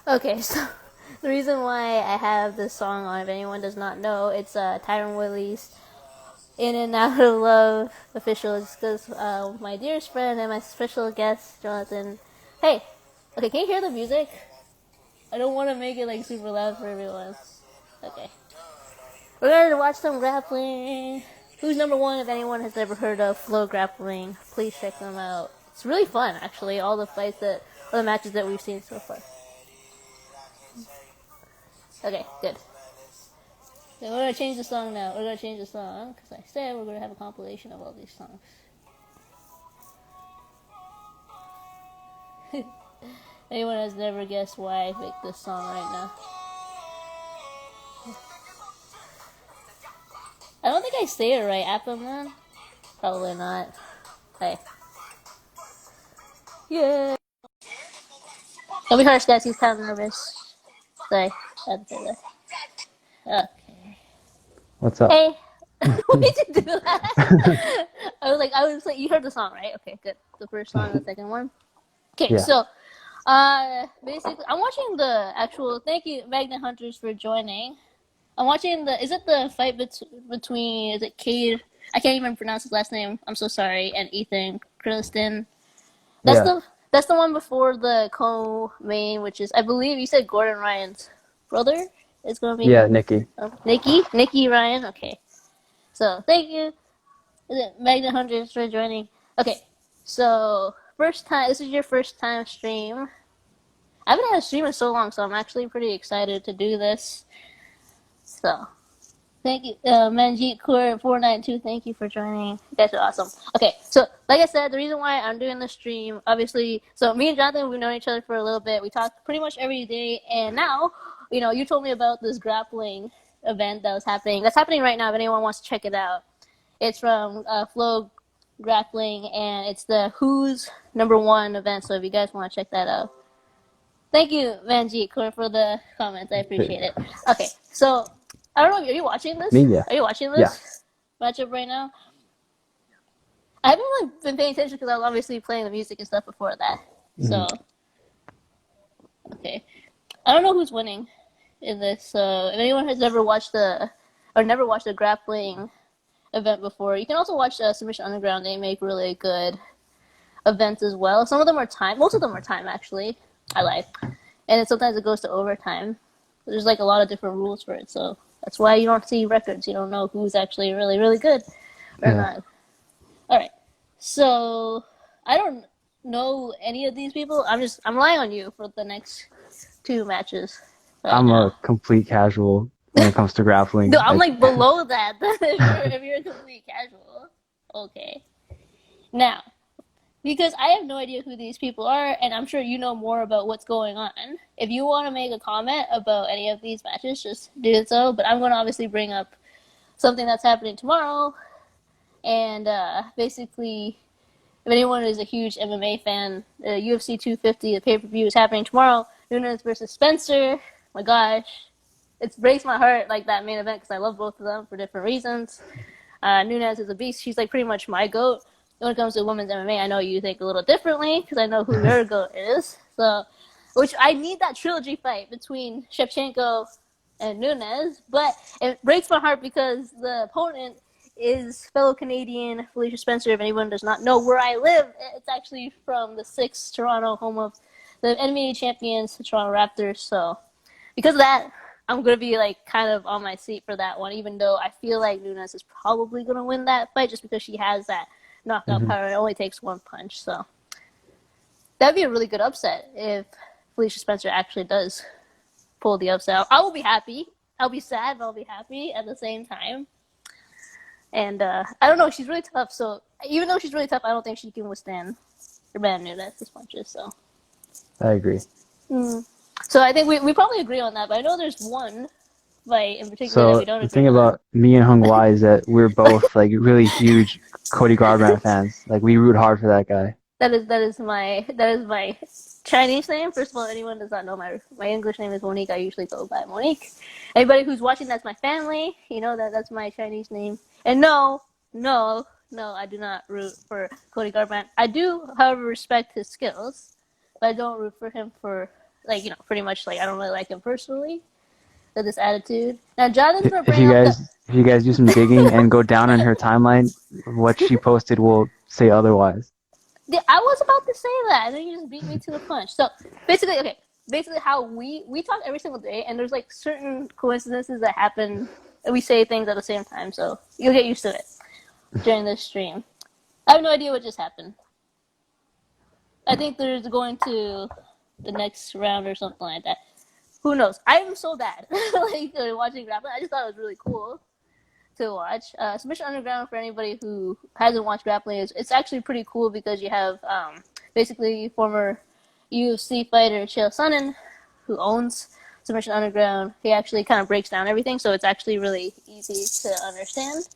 Okay, so the reason why I have this song on, if anyone does not know, it's Tyron Willie's In and Out of Love official. It's because my dearest friend and my special guest, Jonathan. Hey, okay, can you hear the music? I don't want to make it like super loud for everyone. Okay. We're gonna watch some grappling. Who's number one if anyone has ever heard of Flow Grappling? Please check them out. It's really fun, actually, all the fights all the matches that we've seen so far. Okay, good. So we're gonna change the song now. We're gonna change the song because I said we're gonna have a compilation of all these songs. Anyone has never guessed why I picked this song right now? I don't think I say it right, Appleman. Probably not. Hey. Yeah. Don't be harsh, guys. He's kind of nervous. Sorry. I had to say that. Okay. What's up? Hey. Why did you do that? I was like, you heard the song, right? Okay, good. The first song and the second one. Okay, Yeah. so basically, I'm watching the actual. Thank you, Magnet Hunters, for joining. I'm watching the. Is it the fight between? Is it Cade? I can't even pronounce his last name. I'm so sorry. And Ethan Kristen. That's Yeah. the. That's the one before the co-main, which is I believe you said Gordon Ryan's brother is going to be Yeah, him. Nikki. Oh, Nikki Ryan. Okay. So thank you, is it Magnet Hunters, for joining. Okay. So first time. This is your first time stream. I haven't had a stream in so long, so I'm actually pretty excited to do this. So, thank you, Manjeet Kaur 492. Thank you for joining. You guys are awesome. Okay, so like I said, the reason why I'm doing the stream, obviously, so me and Jonathan, we've known each other for a little bit. We talk pretty much every day, and now, you told me about this grappling event that was happening. That's happening right now. If anyone wants to check it out, it's from Flow Grappling, and it's the Who's number one event. So if you guys want to check that out. Thank you, Manjeet, for the comments. I appreciate it. Okay, so I don't know. Are you watching this? Me, yeah. Are you watching Yeah. this matchup right now? I haven't really been paying attention because I was obviously playing the music and stuff before that. hmm So okay, I don't know who's winning in this. So if anyone has ever watched or never watched a grappling event before, you can also watch Submission Underground. They make really good events as well. Some of them are time. Most of them are time, actually. I lied. And then sometimes it goes to overtime. There's like a lot of different rules for it, so that's why you don't see records. You don't know who's actually really, really good or Yeah. not. All right. So I don't know any of these people. I'm relying on you for the next two matches right I'm a now. complete casual when it comes to No, grappling. I'm like below that. if you're a complete casual, okay. Now, because I have no idea who these people are, and I'm sure you know more about what's going on. If you want to make a comment about any of these matches, just do so. But I'm going to obviously bring up something that's happening tomorrow, and basically, if anyone is a huge MMA fan, UFC 250, the pay-per-view is happening tomorrow. Nunes versus Spencer. My gosh, it breaks my heart like that main event because I love both of them for different reasons. Nunes is a beast. She's like pretty much my goat. When it comes to women's MMA, I know you think a little differently because I know who your goat is. So, which I need that trilogy fight between Shevchenko and Nunes, but it breaks my heart because the opponent is fellow Canadian Felicia Spencer. If anyone does not know where I live, it's actually from the 6th Toronto, home of the NBA champions, the Toronto Raptors. So, because of that, I'm gonna be like kind of on my seat for that one, even though I feel like Nunes is probably gonna win that fight just because she has that knockout hmm power. It only takes one punch, so that'd be a really good upset if Felicia Spencer actually does pull the upset. I will be happy. I'll be sad, but I'll be happy at the same time. And I don't know, she's really tough. So even though she's really tough, I don't think she can withstand Urbana Nunes' punches. So. I agree. Mm. So I think we probably agree on that, but I know there's one fight in particular that we So don't the agree thing on. about me and Hung Wai is that we're both like really huge Cody Garbrandt fans. Like we root hard for that guy. That is my Chinese name. First of all, anyone does not know my English name is Monique. I usually go by Monique. Anybody who's watching, that's my family. You know that's my Chinese name. And no, I do not root for Cody Garbrandt. I do, however, respect his skills, but I don't root for him for like, pretty much like I don't really like him personally with this attitude. Now Jonathan's gonna If bring you up the. guys if you guys do some digging and go down on her timeline, what she posted will say otherwise. I was about to say that, and then you just beat me to the punch. So basically, okay, basically how we talk every single day, and there's like certain coincidences that happen, and we say things at the same time. So you'll get used to it during this stream. I have no idea what just happened. I think there's going to the next round or something like that. Who knows? I'm so bad like watching Grappling. I just thought it was really cool to watch. Submission Underground, for anybody who hasn't watched Grappling, it's actually pretty cool because you have basically former UFC fighter Chael Sonnen, who owns Submission Underground. He actually kind of breaks down everything, so it's actually really easy to understand.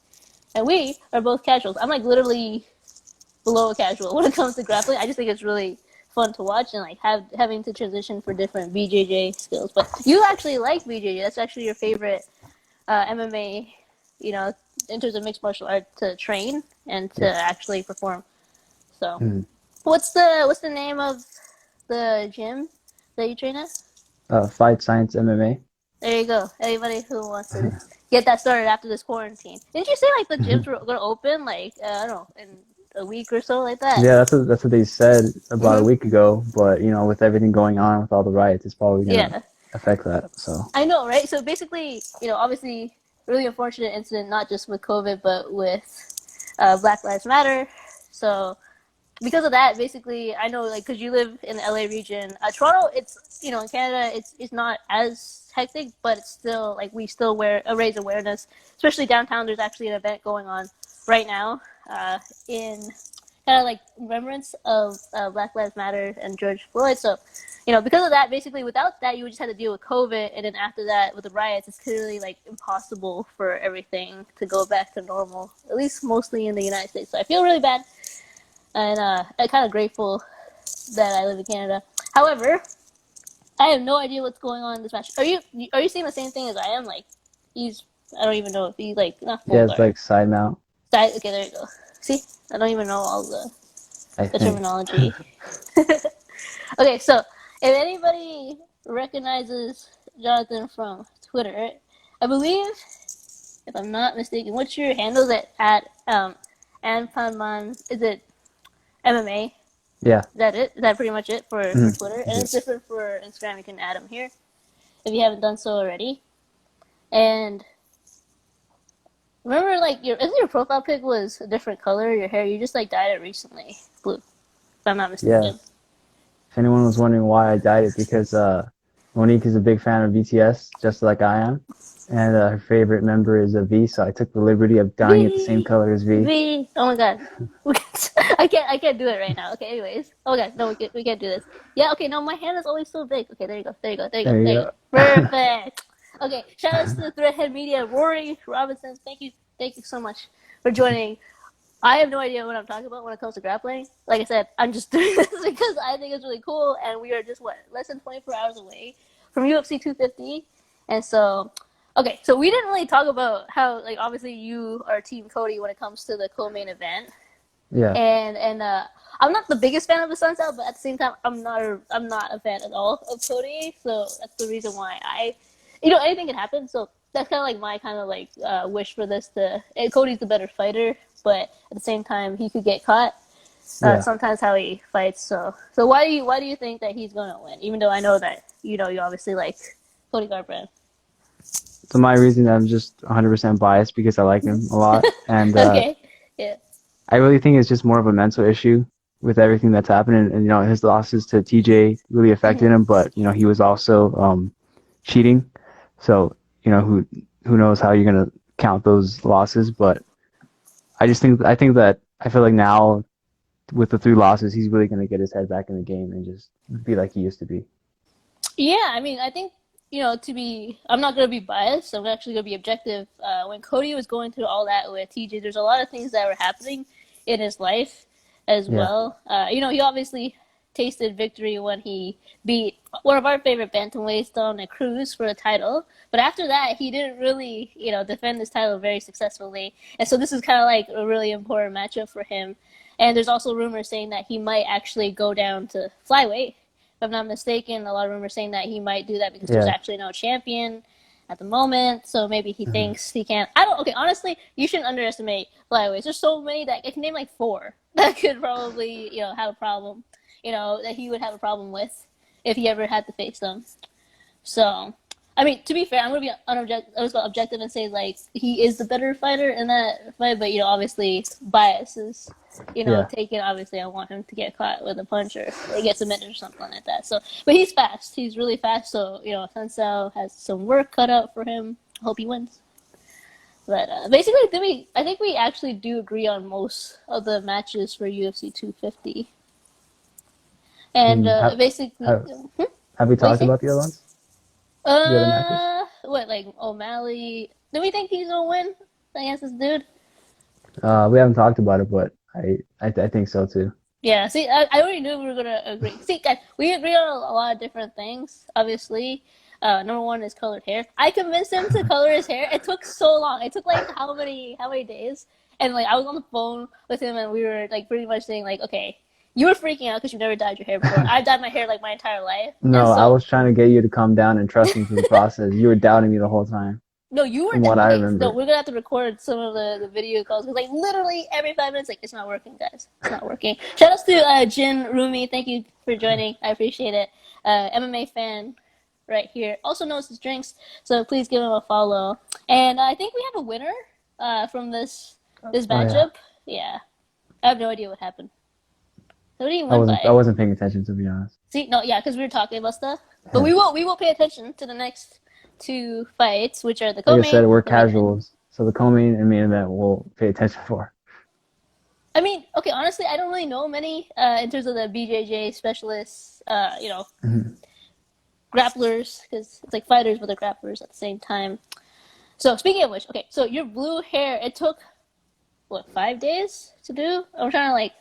And we are both casuals. I'm like literally below a casual when it comes to grappling. I just think it's really fun to watch and like having to transition for different BJJ skills. But you actually like BJJ. That's actually your favorite MMA, in terms of mixed martial art to train and to Yeah. actually perform. So, Mm. what's the name of the gym that you train at? Fight Science MMA. There you go. Anybody who wants to get that started after this quarantine. Didn't you say like the gyms were gonna open like I don't know in a week or so like that? Yeah, that's what they said about a Mm-hmm. week ago. But with everything going on with all the riots, it's probably gonna Yeah, affect that. So I know, right? So basically, obviously, really unfortunate incident, not just with COVID, but with Black Lives Matter. So because of that, basically, I know, like, because you live in the LA region, Toronto, it's in Canada, it's not as hectic, but it's still like we still raise awareness, especially downtown. There's actually an event going on right now in kind of like remembrance of Black Lives Matter and George Floyd. So, because of that, basically, without that, you would just have to deal with COVID, and then after that, with the riots, it's clearly like impossible for everything to go back to normal. At least mostly in the United States. So I feel really bad, and I'm kind of grateful that I live in Canada. However, I have no idea what's going on in this match. Are you seeing the same thing as I am? Like, he's I don't even know if he's like not full yeah, it's guard. like side mount, Okay, there you go. See, I don't even know all I the think. terminology. Okay, so if anybody recognizes Jonathan from Twitter, I believe, if I'm not mistaken, what's your handle at Anpanman? Is it MMA? Yeah. Is that it? Is that pretty much it for Mhm. Twitter? Is And it's different for Instagram. You can add him here if you haven't done so already. And remember, like isn't your profile pic was a different color? Your hair, you just like dyed it recently, blue. If I'm not Yeah. mistaken. If anyone was wondering why I dyed it, because Monique is a big fan of BTS, just like I am, and her favorite member is a V, so I took the liberty of dyeing it the same V color as V. V. Oh my god, I can't do it right now. Okay, anyways. Oh my god, no, we can't do this. Yeah, okay, no, my hand is always so big. Okay, there you go, there you go, there you go, There there you you go. go. Perfect. Okay, shout outs to the Threadhead Media, Rory Robinson. Thank you so much for joining. I have no idea what I'm talking about when it comes to grappling. Like I said, I'm just doing this because I think it's really cool, and we are just less than 24 hours away from UFC 250, and so. Okay, so we didn't really talk about how, like, obviously you are Team Cody when it comes to the co-main event, Yeah. and I'm not the biggest fan of the Suns Out, but at the same time, I'm not a fan at all of Cody, so that's the reason why anything can happen. So that's kind of like my kind of like wish for this. Cody's the better fighter, but at the same time, he could get caught. Yeah. Sometimes how he fights. So why do you think that he's gonna win? Even though I know that you obviously like Cody Garbrandt. So my reason, I'm just 100% biased because I like him a lot, and Okay. Yeah. I really think it's just more of a mental issue with everything that's happening. And his losses to TJ really affected Mm-hmm. him, but he was also cheating. So who knows how you're gonna count those losses? But I think that I feel like now with the 3 losses, he's really gonna get his head back in the game and just be like he used to be. Yeah, I mean, I think, I'm not going to be biased. I'm actually going to be objective. When Cody was going through all that with TJ, there's a lot of things that were happening in his life as Yeah, well. He obviously tasted victory when he beat one of our favorite bantamweights, Dominic Cruz, for the title. But after that, he didn't really, defend his title very successfully. And so this is kind of like a really important matchup for him. And there's also rumors saying that he might actually go down to flyweight I'm not mistaken, a lot of rumors saying that he might do that because there's Yeah. actually no champion at the moment. So maybe he Hmm. thinks he can't. I don't. Okay, honestly, you shouldn't underestimate flyaways. There's so many that I can name like four that could probably have a problem. That he would have a problem with if he ever had to face them. So, I mean, to be fair, I'm gonna be objective and say like he is the better fighter in that fight, but obviously bias is Yeah. taken. Obviously, I want him to get caught with a punch or get submitted or something like that. So, but he's fast. He's really fast. So Sensao has some work cut out for him. Hope he wins. But basically, I think we actually do agree on most of the matches for UFC 250. And Mm, basically, have, have we what do you talked say? about the other ones? The other matches? What, like O'Malley? Do we think he's gonna win against this dude? We haven't talked about it, but I think so too. Yeah. See, I already knew we were gonna agree. See, guys, we agree on a lot of different things. Obviously, number one is colored hair. I convinced him to color his hair. It took so long. It took like how many days? And like I was on the phone with him, and we were like pretty much saying like, okay, you were freaking out because you've never dyed your hair before. I've dyed my hair like my entire life, and No, I so was trying to get you to calm down and trust me through the process. You were doubting me the whole time, no, you were from what I okay. No, remember. we're gonna have to record some of the video calls because like literally every 5 minutes, like it's not working, guys. It's not working. Shout outs to Jin Rumi. Thank you for joining. I appreciate it. MMA fan right here. Also knows his drinks, so please give him a follow. And I think we have a winner from this Oh yeah, matchup. Yeah, I have no idea what happened. Who did he win I by? wasn't paying attention to be honest. See, no, yeah, because we were talking about stuff. But we will pay attention to the next two fights, which are the Like I said, co-main, we're the main event. casuals, so the co-main and main event we'll pay attention for. I mean, okay, honestly, I don't really know many in terms of the BJJ specialists, Mhm. grapplers, because it's like fighters but they're grapplers at the same time. So speaking of which, okay, so your blue hair, it took what 5 days to do? I'm trying to like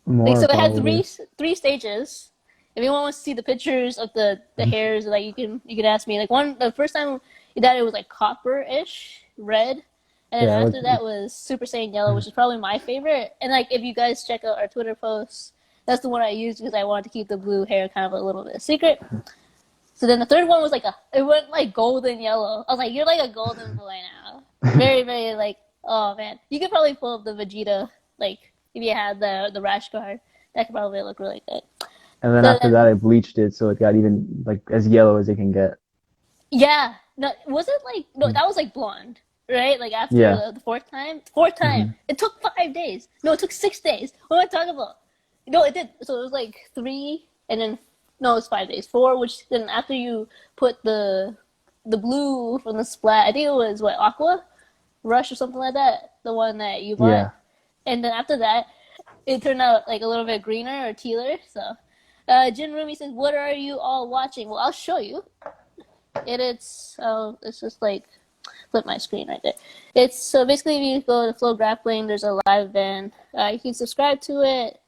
More so it had probably. three stages. If anyone wants to see the pictures of the hairs, like you can ask me. Like the first time you dyed it was like copper-ish red, and then Yeah, after that was Super Saiyan yellow, which is probably my favorite. And like if you guys check out our Twitter posts, that's the one I used because I wanted to keep the blue hair kind of a little bit secret. So then the third one was it went like golden yellow. I was like, you're like a golden boy now. Very, very like, oh man. You could probably pull up the Vegeta, like if you had the rash guard. That could probably look really good. and then So after that then, I bleached it so it got even like as yellow as it can get. yeah. No, was it like, no, Mm. that was like blonde, right? Like after Yeah. the fourth time? Fourth time. Hmm. It took 5 days. No, it took 6 days. What am I talking about? No, it did. So it was like three, and then, no, it was 5 days. Four, which then after you put the blue from the splat, I think it was what, Aqua? Rush or something like that, the one that you bought. Yeah. And then after that, it turned out like a little bit greener or tealer. So, Jin Rumi says, "What are you all watching?" Well, I'll show you. It's just like flip my screen right there. It's so basically if you go to Flow Grappling, there's a live event. You can subscribe to it,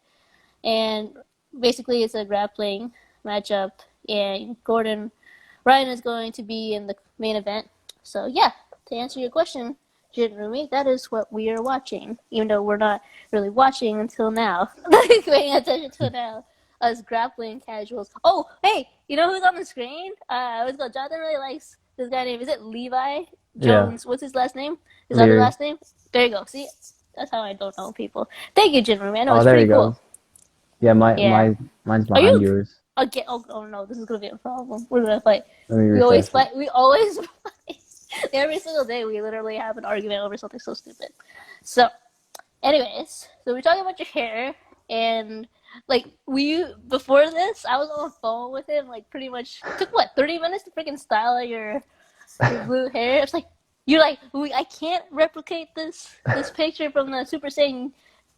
and basically it's a grappling matchup. And Ryan is going to be in the main event. So yeah, to answer your question, Jin Rumi, that is what we are watching. Even though we're not really watching until now, like paying attention to now. Us grappling casuals. Oh, hey, you know who's on the screen? What's it called? Jonathan really likes this guy named, is it Levi Yeah. Jones? What's his last name? His other Leary. last name? There you go. See, that's how I don't know people. Thank you, Jin Rumi. I know Oh, it's there he pretty cool. goes. Yeah, Yeah. mine's Are behind you yours. again? Oh no, this is gonna be a problem. We're gonna fight. Let me We always refresh it. fight. We always fight. Every single day, we literally have an argument over something so stupid. So, anyways, so we're talking about your hair, and like we before this, I was on the phone with him. Like pretty much took what 30 minutes to freaking style your blue hair. It's like you're like I can't replicate this picture from the Super Saiyan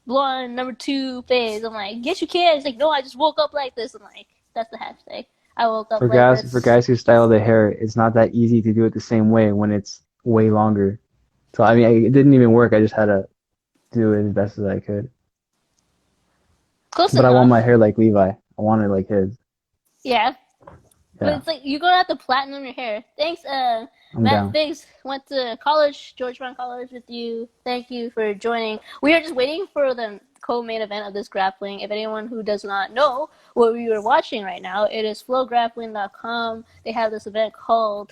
blonde number 2 phase. I'm like, yes you can. It's like, no, I just woke up like this. I'm like, that's the hashtag. I woke up like For this. guys who style their hair, it's not that easy to do it the same way when it's way longer. So I mean, it didn't even work. I just had to do it as best as I could. Close But I want my enough. hair like Levi. I want it like his. Yeah. But Yeah, it's like you're gonna have to platinum your hair. Thanks, I'm Matt down. Figs went to college, George Brown College with you. Thank you for joining. We are just waiting for them co-main event of this grappling. If anyone who does not know what we were watching right now, it is flowgrappling.com. They have this event called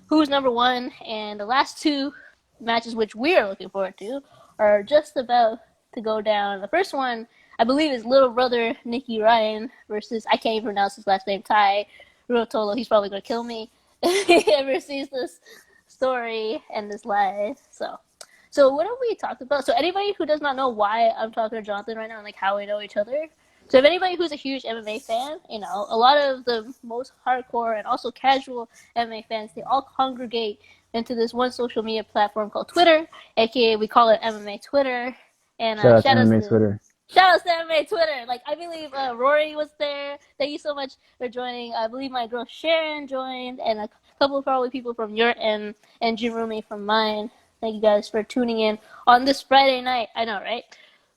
Who's Number One, and the last two matches which we are looking forward to are just about to go down. The first one, I believe, is little brother Nicky Ryan versus, I can't even pronounce his last name, Ty Ruotolo. He's probably going to kill me if he ever sees this story and this live. So what have we talked about? So anybody who does not know why I'm talking to Jonathan right now and like how we know each other. So if anybody who's a huge MMA fan, you know, a lot of the most hardcore and also casual MMA fans, they all congregate into this one social media platform called Twitter, aka we call it MMA Twitter. And Shout out to shout outs MMA to Twitter. shout outs to MMA Twitter. Like I believe Rory was there. Thank you so much for joining. I believe my girl Sharon joined, and a couple of probably people from your end and Jim Rumi from mine. Thank you guys for tuning in on this Friday night. I know, right?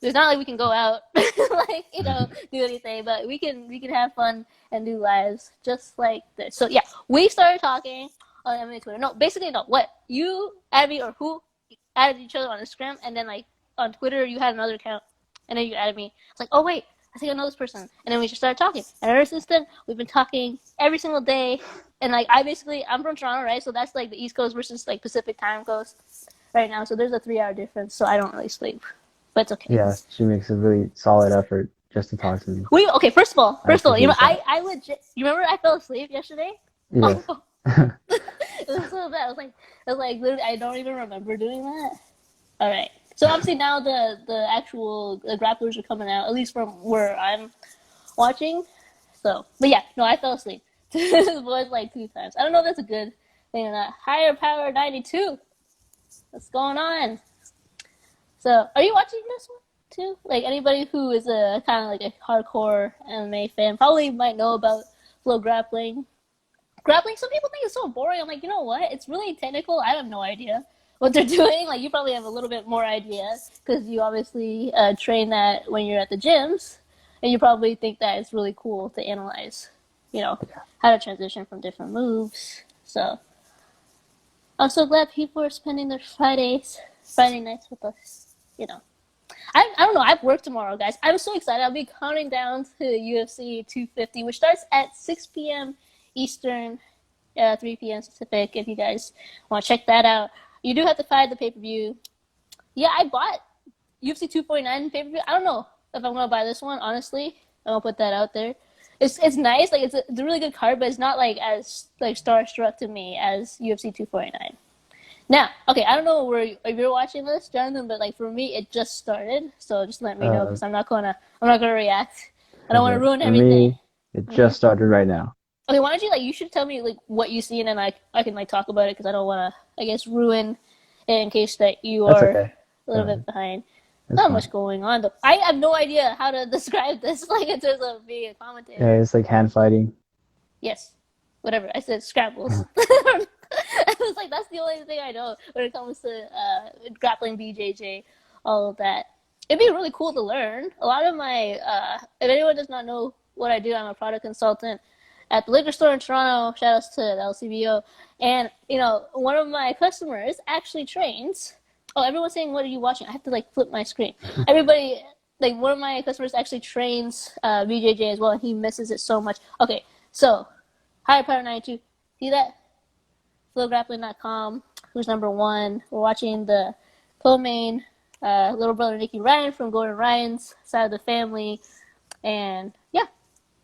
It's not like we can go out, like, you know, do anything, but we can have fun and do lives just like this. So yeah, we started talking on MMA Twitter. No, basically no. What you, Abby, or who added each other on Instagram, and then like on Twitter you had another account, and then you added me. It's like, oh wait, I think I know this person, and then we just started talking. And ever since then, we've been talking every single day. And like I'm from Toronto, right? So that's like the East Coast versus like Pacific time coast right now. So there's a 3-hour difference. So I don't really sleep, but it's okay. Yeah, she makes a really solid effort just to talk to me. Okay. First of all, I you know, appreciate that. I legit. You remember I fell asleep yesterday? Yes. Oh, it was so bad. I was like literally, I don't even remember doing that. All right. So obviously now the actual grapplers are coming out, at least from where I'm watching. So, but yeah, no, I fell asleep. This was like 2 times. I don't know if that's a good thing or not. Higher Power 92. What's going on? So, are you watching this one too? Like anybody who is a kind of like a hardcore MMA fan probably might know about flow grappling. Grappling, some people think it's so boring. I'm like, you know what? It's really technical. I have no idea what they're doing. Like, you probably have a little bit more idea because you obviously train that when you're at the gyms, and you probably think that it's really cool to analyze, you know, how to transition from different moves. So, I'm so glad people are spending their Friday nights with us. You know, I don't know. I have work tomorrow, guys. I'm so excited. I'll be counting down to UFC 250, which starts at 6 p.m. Eastern, 3 p.m. Pacific. If you guys want to check that out, you do have to find the pay-per-view. Yeah, I bought UFC 249 pay-per-view. I don't know if I'm gonna buy this one. Honestly, I'll put that out there. It's nice. Like it's a really good card, but it's not like as like starstruck to me as UFC 249. Now, okay, I don't know if you're watching this, Jonathan, but like for me, it just started. So just let me know because I'm not gonna react. I don't want to ruin For everything. me, it just started right now. Okay, why don't you you should tell me like what you see, and then I can like talk about it because I don't want to I guess ruin it in case that you That's are okay. a little bit behind. That's Not fine. much going on though. I have no idea how to describe this like in terms of being a commentator. Yeah, it's like hand fighting. Yes, whatever. I said scrabbles. I was like, that's the only thing I know when it comes to grappling, BJJ, all of that. It'd be really cool to learn. A lot of my, if anyone does not know what I do, I'm a product consultant at the liquor store in Toronto. Shout outs to the LCBO. And, you know, one of my customers actually trains. Oh, everyone's saying, what are you watching? I have to, like, flip my screen. Everybody, like, one of my customers actually trains BJJ as well, and he misses it so much. Okay, so, Higher Power 92. See that? flowgrappling.com, who's number one. We're watching the co-main, little brother Nicky Ryan from Gordon Ryan's side of the family. And yeah,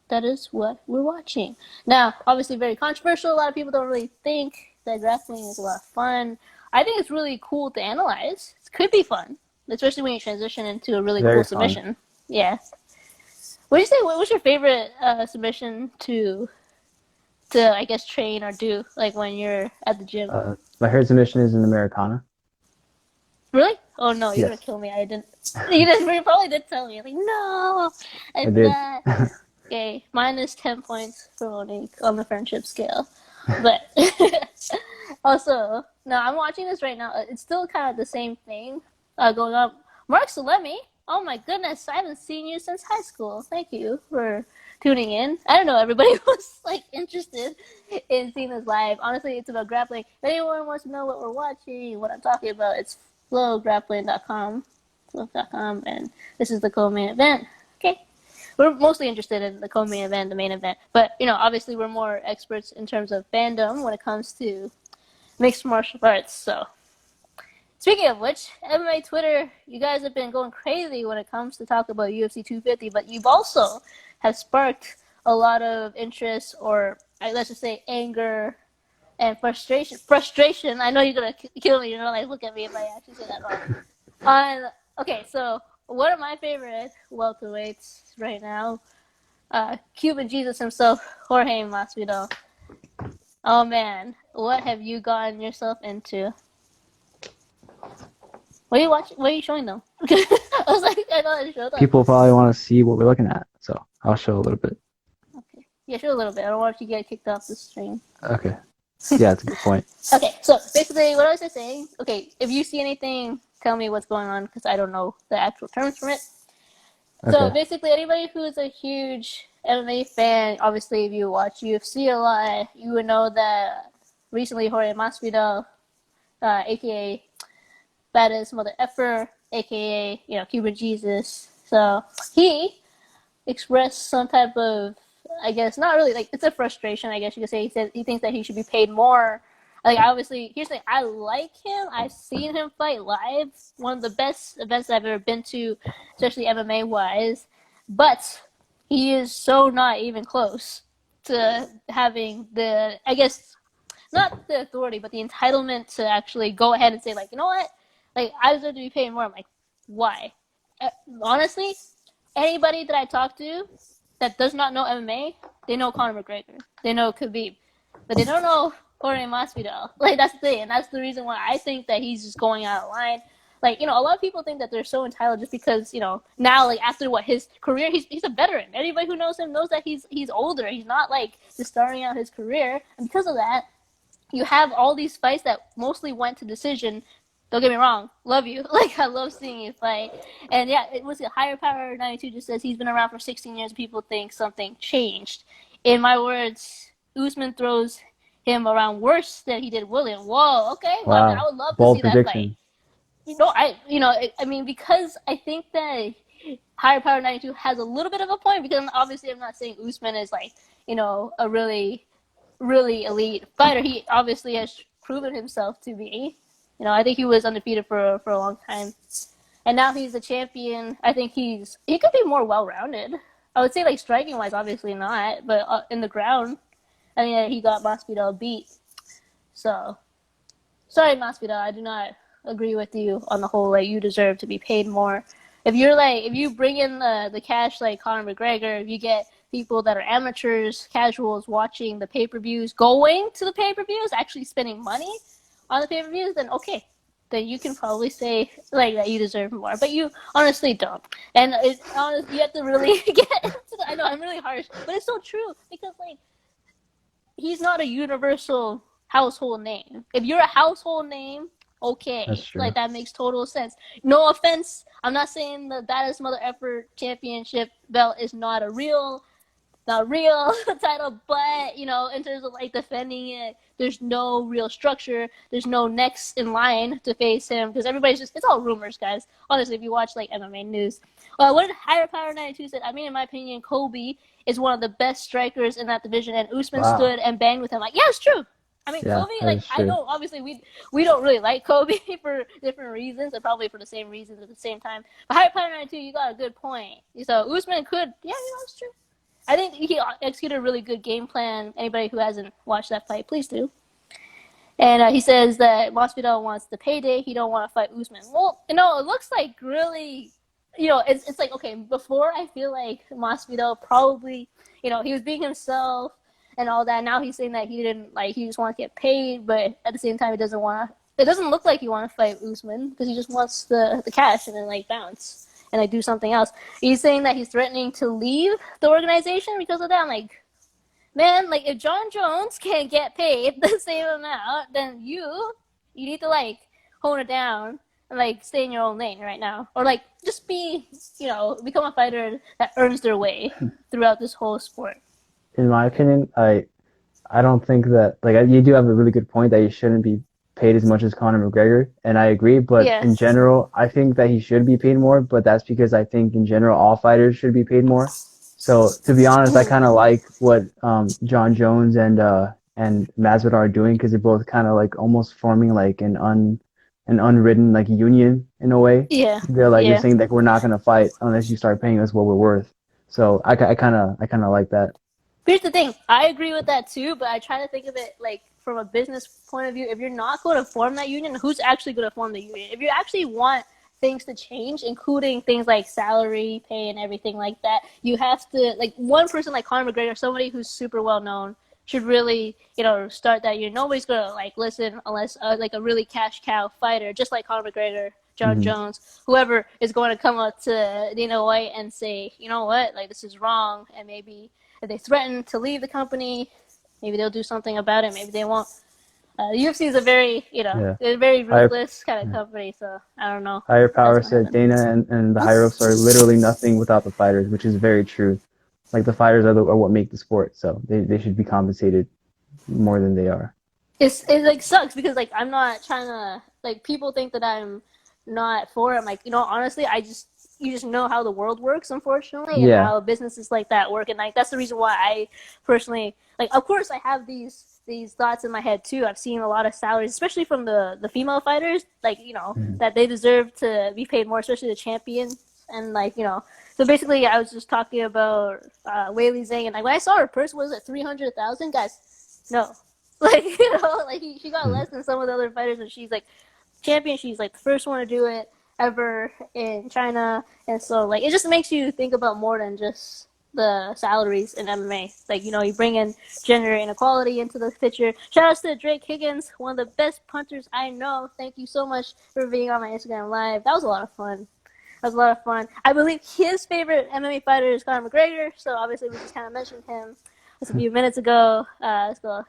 that is what we're watching. Now, obviously very controversial. A lot of people don't really think that grappling is a lot of fun. I think it's really cool to analyze. It could be fun, especially when you transition into a really cool submission. Yeah. What do you say? What was your favorite submission to I guess train or do like when you're at the gym? My favorite submission is an Americana. Really? Oh no, you're Yes. gonna kill me. I didn't. You probably did tell me. I'm like, no, I did. Okay, mine is 10 points for Monique on the friendship scale. But also, no, I'm watching this right now. It's still kind of the same thing going on. Mark Salemi, oh my goodness, I haven't seen you since high school. Thank you for tuning in. I don't know, everybody was like interested in seeing this live. Honestly, it's about grappling. If anyone wants to know what we're watching, what I'm talking about, it's flowgrappling.com. Boxing.com, and this is the co-main event. Okay. We're mostly interested in the co-main event, the main event, but obviously we're more experts in terms of fandom when it comes to mixed martial arts. So, speaking of which, MMA Twitter, you guys have been going crazy when it comes to talk about UFC 250, but you've also have sparked a lot of interest, or let's just say anger and frustration. Frustration. I know you're gonna kill me. You're gonna look at me if I actually say that wrong. Okay, so one of my favorite welterweights right now, Cuban Jesus himself, Jorge Masvidal. Oh man, what have you gotten yourself into? What are you watching? What are you showing them? I was like, I know I showed them. People probably want to see what we're looking at, so I'll show a little bit. Okay, yeah, show a little bit. I don't want you to get kicked off the stream. Okay. Yeah, that's a good point. Okay, so basically, what I was just saying. Okay, if you see anything, tell me what's going on because I don't know the actual terms from it. Okay. So basically, anybody who's a huge MMA fan, obviously, if you watch UFC a lot, you would know that recently Jorge Masvidal, aka Baddest Mother Effer, aka Cuban Jesus. So he expressed some type of, I guess, not really it's a frustration. I guess you could say. He said he thinks that he should be paid more. Obviously, here's the thing. I like him. I've seen him fight live. One of the best events I've ever been to, especially MMA wise. But he is so not even close to having the, I guess, not the authority, but the entitlement to actually go ahead and say, you know what? I deserve to be paid more. I'm like, why? Honestly, anybody that I talk to that does not know MMA, they know Conor McGregor. They know Khabib. But they don't know Jorge Masvidal. That's the thing. And that's the reason why I think that he's just going out of line. A lot of people think that they're so entitled just because, now, after his career, he's a veteran. Anybody who knows him knows that he's older. He's not, just starting out his career. And because of that, you have all these fights that mostly went to decision. Don't get me wrong, love you. I love seeing you fight. And yeah, it was a Higher Power 92 just says he's been around for 16 years and people think something changed. In my words, Usman throws him around worse than he did William. Whoa, okay. Well, Wow. I would love to Bold see prediction. that fight. I mean, because I think that Higher Power 92 has a little bit of a point because obviously I'm not saying Usman is a really, really elite fighter. He obviously has proven himself to be. I think he was undefeated for a long time. And now he's a champion. I think he could be more well-rounded. I would say, striking-wise, obviously not. But in the ground, I think he got Masvidal beat. So, sorry, Masvidal. I do not agree with you on the whole, you deserve to be paid more. If you bring in the cash like Conor McGregor, if you get people that are amateurs, casuals watching the pay-per-views, going to the pay-per-views, actually spending money on the pay-per-views, then okay, then you can probably say that you deserve more, but you honestly don't. And honestly, you have to really get into I know I'm really harsh, but it's so true because he's not a universal household name. If you're a household name, okay, That's true. that makes total sense. No offense, I'm not saying the Baddest Mother Effer championship belt is not a real title, but in terms of defending it, there's no real structure. There's no next in line to face him because everybody's it's all rumors, guys. Honestly, if you watch MMA news, what did Higher Power 92 said? I mean, in my opinion, Kobe is one of the best strikers in that division, and Usman stood and banged with him. Yeah, it's true. I mean, Yeah, Kobe, I know obviously we don't really like Kobe for different reasons, and probably for the same reasons at the same time. But Higher Power 92, you got a good point. So Usman could, it's true. I think he executed a really good game plan. Anybody who hasn't watched that fight, please do. And he says that Masvidal wants the payday. He don't want to fight Usman. Well, it looks like really, it's okay, before I feel like Masvidal probably, he was being himself and all that. Now he's saying that he didn't, he just want to get paid, but at the same time, it doesn't look like he want to fight Usman because he just wants the cash and then bounce and do something else. He's saying that he's threatening to leave the organization because of that. I'm man, if John Jones can't get paid the same amount, then you need to hone it down and stay in your own lane right now, or just be become a fighter that earns their way throughout this whole sport. In my opinion, I don't think that you do have a really good point that you shouldn't be paid as much as Conor McGregor, and I agree. But in Yes. general, I think that he should be paid more. But that's because I think in general all fighters should be paid more. So to be honest, I kind of like what John Jones and Masvidal are doing because they're both kind of like almost forming like an unwritten like union in a way. Yeah. They're Yeah. saying that we're not gonna fight unless you start paying us what we're worth. So I kind of like that. Here's the thing. I agree with that too, but I try to think of it like from a business point of view. If you're not going to form that union, who's actually going to form the union? If you actually want things to change, including things like salary, pay, and everything like that, you have to like one person like Conor McGregor, somebody who's super well known, should really start that union. Nobody's gonna like listen unless like a really cash cow fighter, just like Conor McGregor, John Hmm. Jones, whoever is going to come up to Dana White and say, you know what, like this is wrong, and maybe if they threaten to leave the company, maybe they'll do something about it. Maybe they won't. The UFC is a very, Yeah. a very Higher ruthless kind of company. So I don't know Higher if that's power gonna said happen. Dana and the higher ups are literally nothing without the fighters, which is very true. Like the fighters are what make the sport, so they should be compensated more than they are. It like sucks because like I'm not trying to like people think that I'm not for it. I'm like honestly you just know how the world works unfortunately and Yeah. how businesses like that work and like that's the reason why I personally like of course I have these thoughts in my head too. I've seen a lot of salaries, especially from the female fighters, like Mhm. that they deserve to be paid more, especially the champions and like So basically, I was just talking about Wei Zhang, and like when I saw her purse was at 300,000, guys. No, like like she got Mhm. less than some of the other fighters, and she's like champion. She's like the first one to do it ever in China, and so like it just makes you think about more than just the salaries in MMA. Like you bring in gender inequality into the picture. Shout outs to Drake Higgins, one of the best punters I know. Thank you so much for being on my Instagram live. That was a lot of fun. That was a lot of fun. I believe his favorite MMA fighter is Conor McGregor, so obviously we just kind of mentioned him just a few minutes ago. So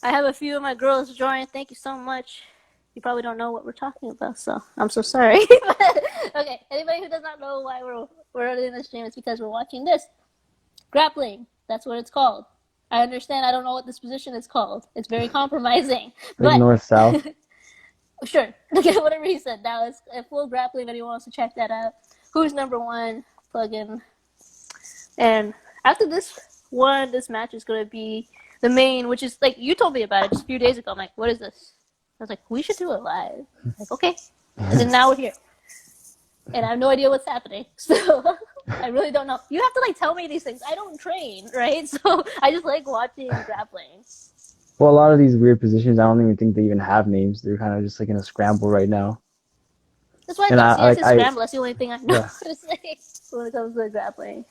I have a few of my girls join. Thank you so much. You probably don't know what we're talking about, so I'm so sorry. Okay, anybody who does not know why we're doing this stream, it's because we're watching this grappling. That's what it's called. I understand. I don't know what this position is called. It's very compromising, Like but north south. sure. Okay, whatever he said. Now it's a full grappling. If anyone wants to check that out, who's number one? Plug in. And after this match is going to be the main, which is like you told me about it just a few days ago. I'm like, what is this? I was like, we should do it live. I'm like, okay. And then now we're here, and I have no idea what's happening. So I really don't know. You have to like tell me these things. I don't train, right? So I just like watching grappling. Well, a lot of these weird positions, I don't even think they even have names. They're kind of just like in a scramble right now. That's why I And thought. I See, I like said scramble. That's the only thing I know yeah, to say when it comes to grappling.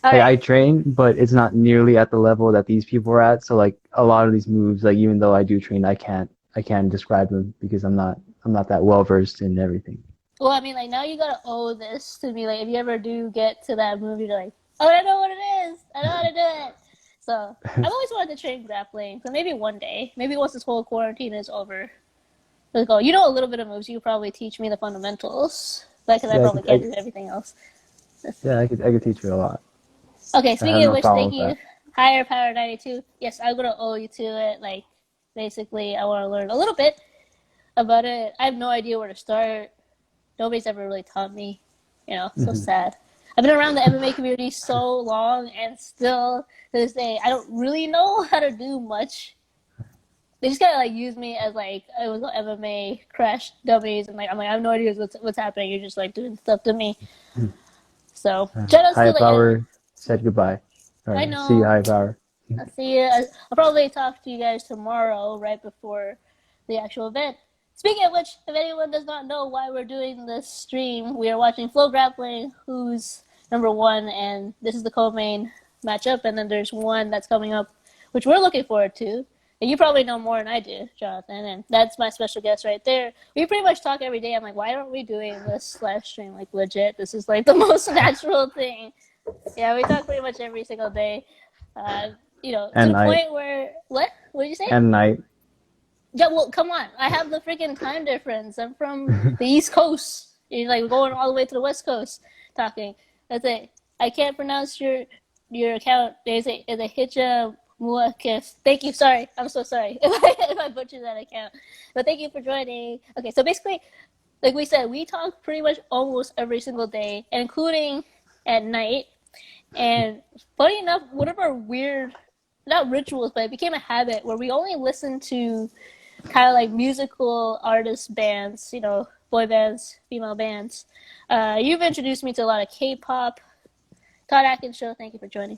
All like right. I train, but it's not nearly at the level that these people are at. So like a lot of these moves, like even though I do train, I can't describe them because I'm not that well versed in everything. Well, I mean, like now you gotta owe this to me. Like, if you ever do get to that movie, you're like, oh, I know what it is. I know how to do it. So I've always wanted to train grappling. So maybe one day, maybe once this whole quarantine is over, let's go. You know a little bit of moves. You could probably teach me the fundamentals, because I Yeah, probably can't do everything else. I could teach you a lot. Okay. I have Speaking of no which, problem thank with you, that. Higher Power 92. Yes, I'm gonna owe you to it. Like, basically, I want to learn a little bit about it. I have no idea where to start. Nobody's ever really taught me. So Hmm. sad. I've been around the MMA community so long, and still to this day, I don't really know how to do much. They just kind of like use me as like it was MMA crash dummies, and like I'm like I have no idea what's happening. You're just like doing stuff to me. So shout outs to High like power said goodbye. All I right, see you, know. high power. I'll see you. I'll probably talk to you guys tomorrow, right before the actual event. Speaking of which, if anyone does not know why we're doing this stream, we are watching Flow Grappling, who's number one, and this is the co-main matchup. And then there's one that's coming up, which we're looking forward to. And you probably know more than I do, Jonathan, and that's my special guest right there. We pretty much talk every day. I'm like, why aren't we doing this live stream like legit? This is like the most natural thing. Yeah, we talk pretty much every single day. Uh, to And the night, point where what? What did you say? and night. Yeah, well, come on. I have the freaking time difference. I'm from the East Coast. You're like going all the way to the West Coast talking. That's it. I can't pronounce your account. Is it Hitcha Muakis. Thank you. Sorry, I'm so sorry if I butchered that account. But thank you for joining. Okay, so basically, like we said, we talk pretty much almost every single day, including at night. And funny enough, one of our weird, not rituals, but it became a habit where we only listen to kind of like musical artist bands, you know, boy bands, female bands. You've introduced me to a lot of K-pop. Todd Atkins Show, thank you for joining.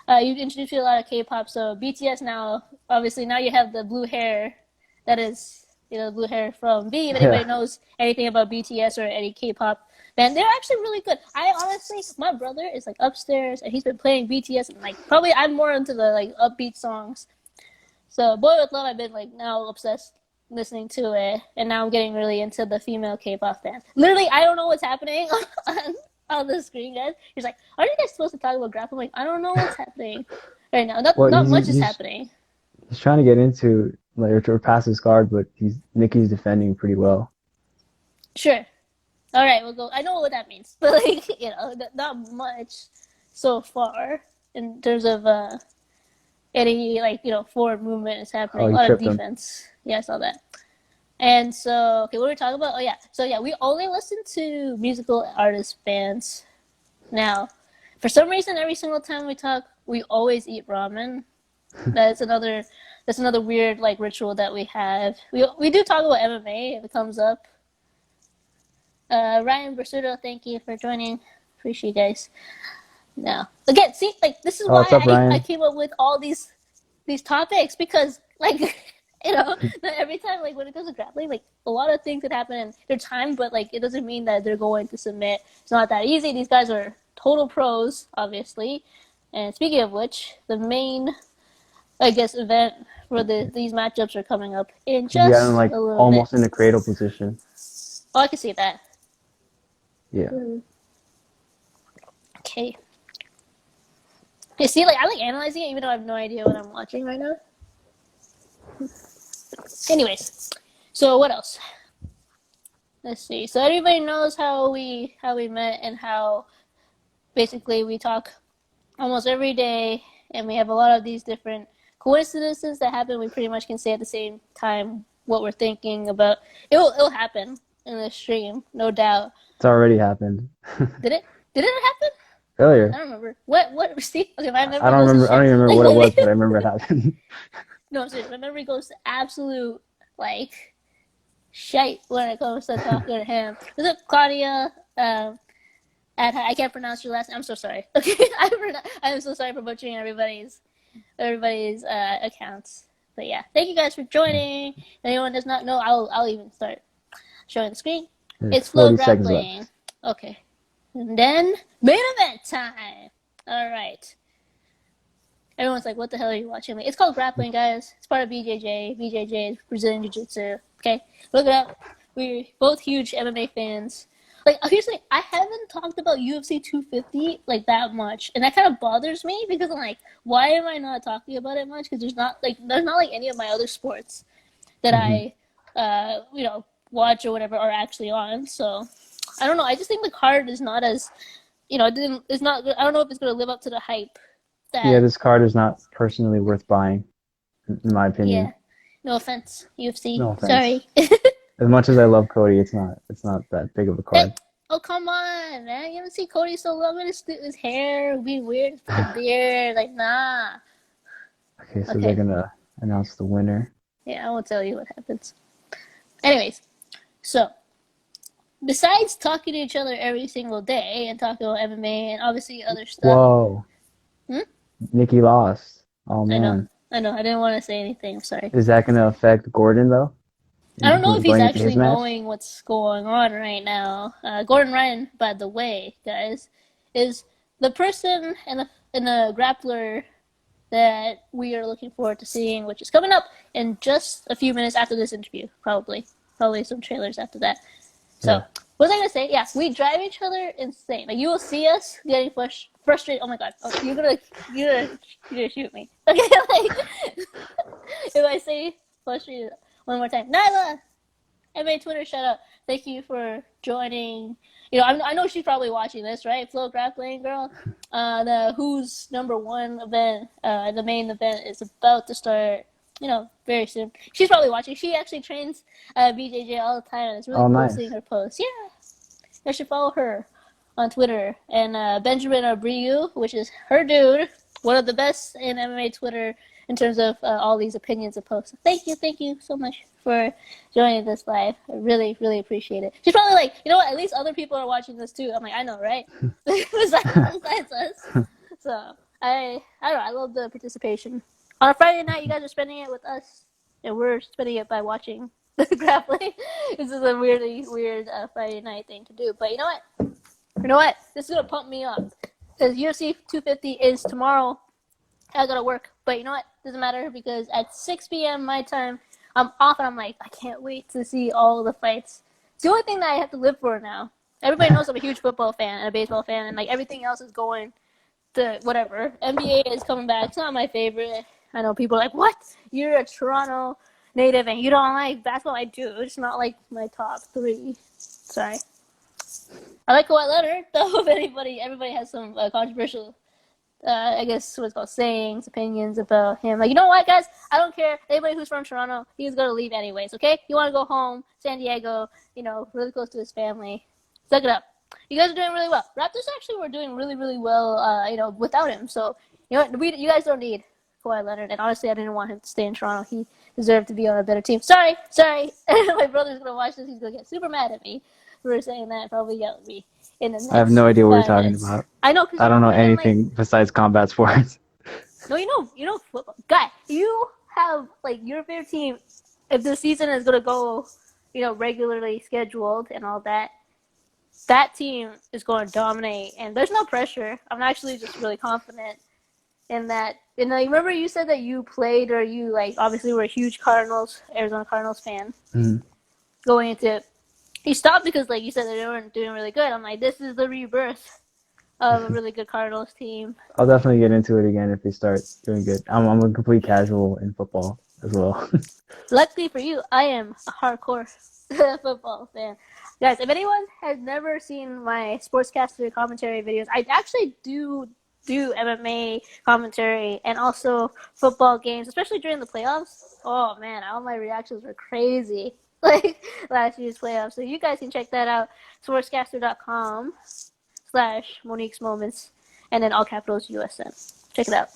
You've introduced me to a lot of K-pop, so BTS now, obviously now you have the blue hair, that is, you know, the blue hair from B. If anybody knows anything about BTS or any K-pop band, they're actually really good. I honestly, my brother is like upstairs and he's been playing BTS and like probably I'm more into the like upbeat songs. So Boy With Love, I've been like now obsessed listening to it, and now I'm getting really into the female K-pop band. Literally, I don't know what's happening on the screen, guys. He's like, "Aren't you guys supposed to talk about grappling?" I'm like, I don't know what's happening right now. Not Well, not much is happening. he's trying to get into like or pass his guard, but Nikki's defending pretty well. Sure. All right, we'll go. I know what that means, but like you know, not much so far in terms of any like you know forward movement is happening. Oh, A he lot of tripped him. defense. Yeah, I saw that. And so, okay, what were we talking about? Oh yeah, so yeah, we only listen to musical artist bands now. For some reason, every single time we talk, we always eat ramen. That's another weird like ritual that we have. We do talk about MMA if it comes up. Ryan Bersudo, thank you for joining. Appreciate you guys. Now, again, see, like this is Oh, why what's up, I Ryan? came up with all these topics because like you know every time like when it comes to grappling like a lot of things could happen in their time, but like it doesn't mean that they're going to submit. It's not that easy. These guys are total pros, obviously. And speaking of which, the main I guess event for these matchups are coming up in He's gotten just like a little bit. almost in the cradle position. Oh, I can see that. Yeah. Okay. You see, like I like analyzing it even though I have no idea what I'm watching right now. Anyways, so what else? Let's see. So everybody knows how we met and how basically we talk almost every day, and we have a lot of these different coincidences that happen. We pretty much can say at the same time what we're thinking about. It'll happen in the stream, no doubt. It's already happened. Did it? Did it happen? Earlier. I don't remember. What? See, okay, my memory I don't goes to remember. I don't shit. even remember Like, what it was, but I remember it happened. no, I'm serious. My memory goes to absolute like shite when it comes to talking to him. Is it Claudia? I can't pronounce your last name. I'm so sorry. Okay, I'm so sorry for butchering everybody's accounts. But yeah, thank you guys for joining. If anyone does not know, I'll even start showing the screen. There's It's Flow 40 seconds Grappling. left. Okay, and then main event time. All right. Everyone's like, "What the hell are you watching?" Like, it's called Grappling, guys. It's part of BJJ. BJJ is Brazilian Jiu-Jitsu. Okay, look it up. We're both huge MMA fans. Like, here's the thing. I haven't talked about UFC 250 like that much, and that kind of bothers me because I'm like, why am I not talking about it much? Because there's not like any of my other sports that I, you know, watch or whatever are actually on. So I don't know. I just think the card is not as, you know, it's not. I don't know if it's going to live up to the hype. Yeah, this card is not personally worth buying, in my opinion. Yeah. No offense, UFC. No offense. Sorry. As much as I love Cody, it's not that big of a card. Oh, come on, man. You haven't seen Cody so long with his hair be weird, his beard. Like, nah. Okay, so they're gonna announce the winner. Yeah, I won't tell you what happens. Anyways, so besides talking to each other every single day and talking about MMA and obviously other stuff. Whoa. Nikki lost. Oh man. I know. I didn't want to say anything. I'm sorry. Is that gonna affect Gordon though? I don't know if he's actually knowing what's going on right now. Gordon Ryan, by the way, guys, is the person and the grappler that we are looking forward to seeing, which is coming up in just a few minutes after this interview, probably some trailers after that. So, what was I gonna say? Yeah, we drive each other insane. Like you will see us getting frustrated. Oh my god, you're gonna shoot me. Okay, like if I say frustrated one more time, Nyla. MMA Twitter shout out. Thank you for joining. You know, I know she's probably watching this, right? Flow Grappling girl. The Who's number one event, the main event is about to start. You know, very soon. She's probably watching. She actually trains BJJ all the time, and it's really Oh, cool nice. seeing her posts. Yeah, I should follow her on Twitter. And Benjamin Abreu, which is her dude, one of the best in MMA Twitter in terms of all these opinions and posts. Thank you so much for joining this live. I really, really appreciate it. She's probably like, you know what? At least other people are watching this too. I'm like, I know, right? besides us. So I don't know. I love the participation. On a Friday night, you guys are spending it with us, and we're spending it by watching the grappling. This is a really weird Friday night thing to do. But you know what? This is gonna pump me up because UFC 250 is tomorrow. I gotta work, but you know what? Doesn't matter because at 6 p.m. my time, I'm off, and I'm like, I can't wait to see all the fights. It's the only thing that I have to live for now. Everybody knows I'm a huge football fan and a baseball fan, and like everything else is going to whatever. NBA is coming back. It's not my favorite. I know people are like, what? You're a Toronto native and you don't like basketball? I do. It's not like my top three. Sorry. I like Kawhi Leonard, though. If everybody has some controversial, I guess what's called sayings, opinions about him. Like, you know what, guys? I don't care. Anybody who's from Toronto, he's gonna leave anyways. Okay? You want to go home, San Diego? You know, really close to his family. Suck it up. You guys are doing really well. Raptors actually were doing really, really well. You know, without him. So you know what? You guys don't need Kawhi Leonard. And honestly, I didn't want him to stay in Toronto. He deserved to be on a better team. Sorry. My brother's gonna watch this. He's gonna get super mad at me for saying that. Probably yell at me in the next I have no idea what you're 5 talking minutes. about. I know because I don't know you're in, anything besides combat sports. No, you know football. Guy, you have like your favorite team. If the season is gonna go, you know, regularly scheduled and all that, that team is going to dominate, and there's no pressure. I'm actually just really confident in that. And like, remember you said that you played, or you like obviously were a huge Arizona Cardinals fan going into it. You stopped because like you said that they weren't doing really good. I'm like, this is the rebirth of a really good Cardinals team. I'll definitely get into it again if they start doing good. I'm a complete casual in football as well. Luckily for you, I am a hardcore football fan. Guys, if anyone has never seen my sportscaster commentary videos, I actually do MMA commentary and also football games, especially during the playoffs. Oh man, all my reactions were crazy. Like last year's playoffs. So you guys can check that out. Sportscaster.com/Monique's Moments and then all capitals USN. Check it out.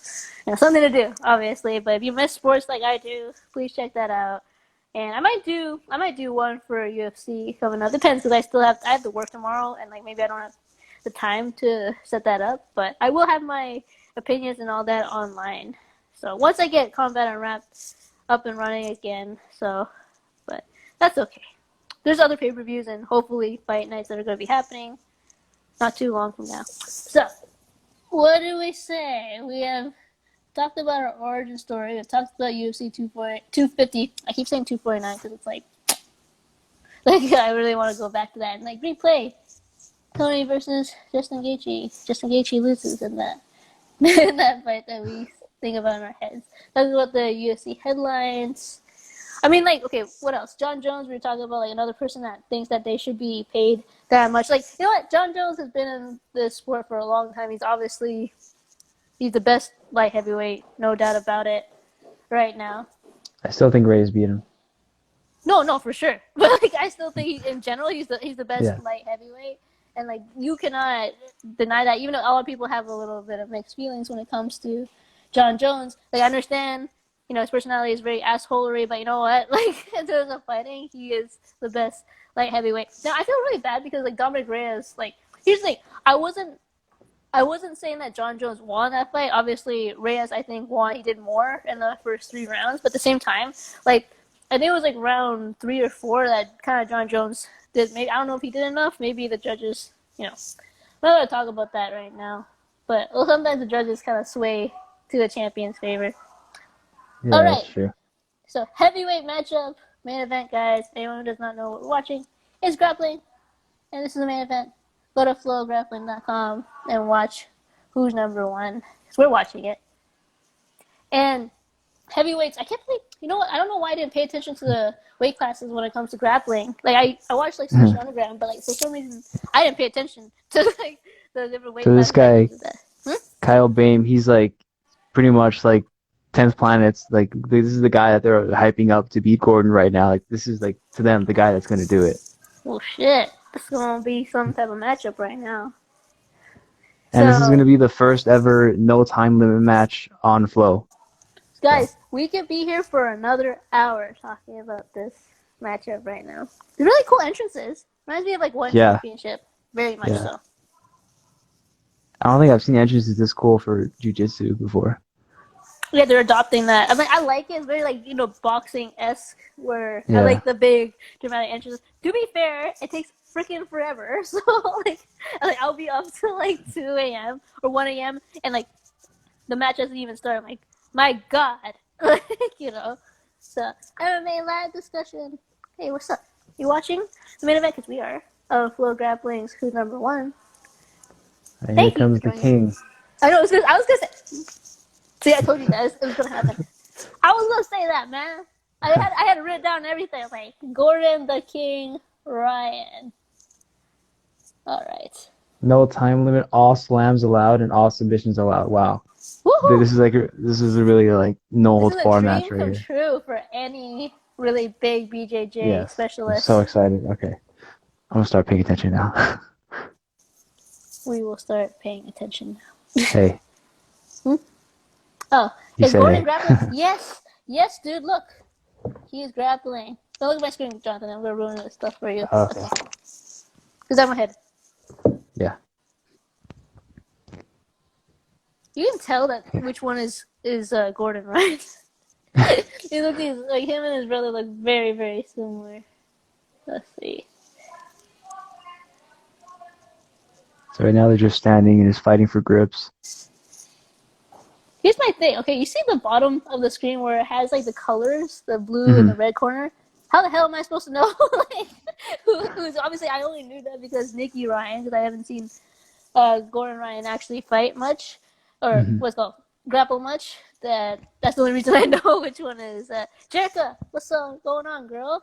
You know, something to do, obviously. But if you miss sports like I do, please check that out. And I might do one for UFC coming up. Depends because I have to work tomorrow, and like maybe I don't have the time to set that up. But I will have my opinions and all that online. So once I get Combat Unwrapped up and running again, but that's okay. There's other pay-per-views and hopefully fight nights that are going to be happening not too long from now. So what do we say? We have talked about our origin story. We've talked about UFC 250. I keep saying 249 because it's like I really want to go back to that and like replay Tony versus Justin Gaethje. Justin Gaethje loses in that in that fight that we think about in our heads. Talking about the UFC headlines. I mean, like, okay, what else? John Jones, we were talking about, like, another person that thinks that they should be paid that much. Like, you know what? John Jones has been in this sport for a long time. He's the best light heavyweight, no doubt about it, right now. I still think Reyes beat him. No, for sure. But, like, I still think, in general, he's the best light heavyweight. And, like, you cannot deny that, even though a lot of people have a little bit of mixed feelings when it comes to John Jones. Like, I understand, you know, his personality is very assholery, but you know what? Like, in terms of fighting, he is the best light heavyweight. Now, I feel really bad because, like, Dominic Reyes, like, here's the thing. I wasn't saying that John Jones won that fight. Obviously, Reyes, I think, won. He did more in the first 3 rounds. But at the same time, like, I think it was, like, round 3 or 4 that kind of John Jones did. Maybe I don't know if he did enough. Maybe the judges, you know. I'm not going to talk about that right now. But sometimes the judges kind of sway to the champion's favor. Yeah, all right. That's true. So, heavyweight matchup, main event, guys. Anyone who does not know what we're watching is Grappling. And this is the main event. Go to flowgrappling.com and watch who's number one. Because we're watching it. And heavyweights. I can't believe. You know what? I don't know why I didn't pay attention to the weight classes when it comes to grappling. Like I watched like Submission Underground, but like for some reason I didn't pay attention to like the different weight So this classes that guy, goes with that. Hmm? Kyle Bame, he's like pretty much like 10th planets. Like this is the guy that they're hyping up to beat Gordon right now. Like this is like to them the guy that's gonna do it. Well, shit. This is gonna be some type of matchup right now. And this is So, gonna be the first ever no time limit match on Flow. So guys, we could be here for another hour talking about this matchup right now. They're really cool entrances. Reminds me of like one yeah, championship. Very much yeah. so. I don't think I've seen entrances this cool for jiu-jitsu before. Yeah, they're adopting that. I like it. It's very like boxing esque. Where I Yeah. like the big dramatic entrances. To be fair, it takes freaking forever. So like I'll be up till like 2 a.m. or 1 a.m. and like the match hasn't even started. I'm like, my God, like So MMA live discussion. Hey, what's up? You watching the main event? Because we are of Flow Grappling's Who's Number One. And here Thank you for comes the joining me. king. I know. I was gonna say. See, I told you guys it was gonna happen. I was gonna say that, man. I had it written down and everything. Like Gordon the King Ryan. All right. No time limit, all slams allowed and all submissions allowed. Wow. Woohoo! This is a really like no This holds is a bar match dream right come here. true for any really big BJJ Yes. I'm so specialist. excited. Okay. I'm gonna start paying attention now. We will start paying attention Hey, now. Oh, he is said Gordon hey. grappling? Yes. Yes, dude, look. He is grappling. Don't look at my screen, Jonathan. I'm going to ruin this stuff for you. Okay. Because I'm ahead. Yeah. You can tell that which one is Gordon, right? He look like him and his brother look very, very similar. Let's see. So right now they're just standing and just fighting for grips. Here's my thing. Okay, you see the bottom of the screen where it has like the colors, the blue and Mm-hmm. the red corner? How the hell am I supposed to know like, who's obviously I only knew that because Nikki Ryan, because I haven't seen Gordon Ryan actually fight much, or Mm-hmm. what's called grapple much. That's the only reason I know which one is. Jerica, what's going on, girl?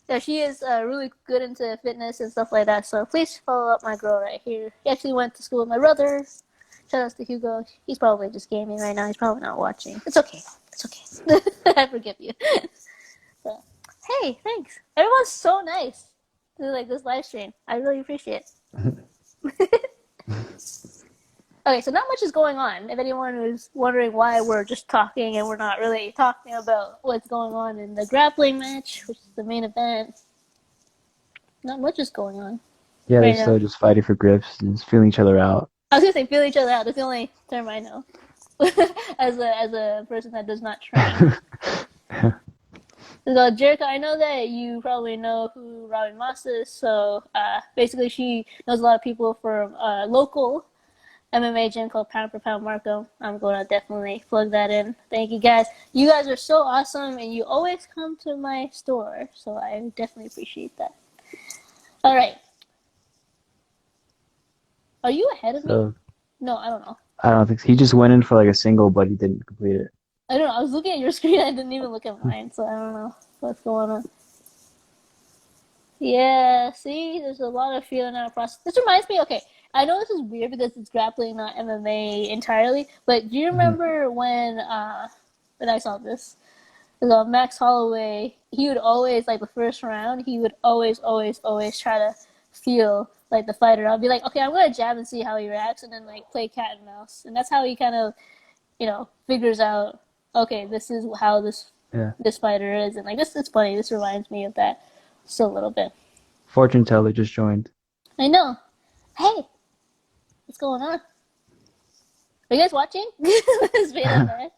Yeah, she is really good into fitness and stuff like that. So please follow up my girl right here. He actually went to school with my brother. Shout out to Hugo. He's probably just gaming right now. He's probably not watching. It's okay. It's okay. I forgive you. So, hey, thanks. Everyone's so nice to like this live stream. I really appreciate it. Okay, so not much is going on. If anyone is wondering why we're just talking and we're not really talking about what's going on in the grappling match, which is the main event, not much is going on Yeah, they're right now. still just fighting for grips and just feeling each other out. I was gonna say feel each other out. That's the only term I know. as a person that does not train. So Jericho, I know that you probably know who Robin Moss is. So basically, she knows a lot of people from local MMA gym called Pound for Pound Marco. I'm going to definitely plug that in. Thank you guys. You guys are so awesome, and you always come to my store, so I definitely appreciate that. All right. Are you ahead of me? So No, I don't know. I don't think so. He just went in for like a single, but he didn't complete it. I don't know. I was looking at your screen. I didn't even look at mine, so I don't know what's going on. Yeah, see, there's a lot of feeling out process. This reminds me. Okay, I know this is weird because it's grappling, not MMA entirely. But do you remember when I saw this? Max Holloway, he would always like the first round. He would always try to feel like the fighter. I'll be like, okay, I'm gonna jab and see how he reacts, and then like play cat and mouse, and that's how he kind of figures out. Okay, this is how Yeah. this fighter is, and like this. It's funny. This reminds me of that just a little bit. Fortune teller just joined. I know. Hey, what's going on? Are you guys watching? This video, right?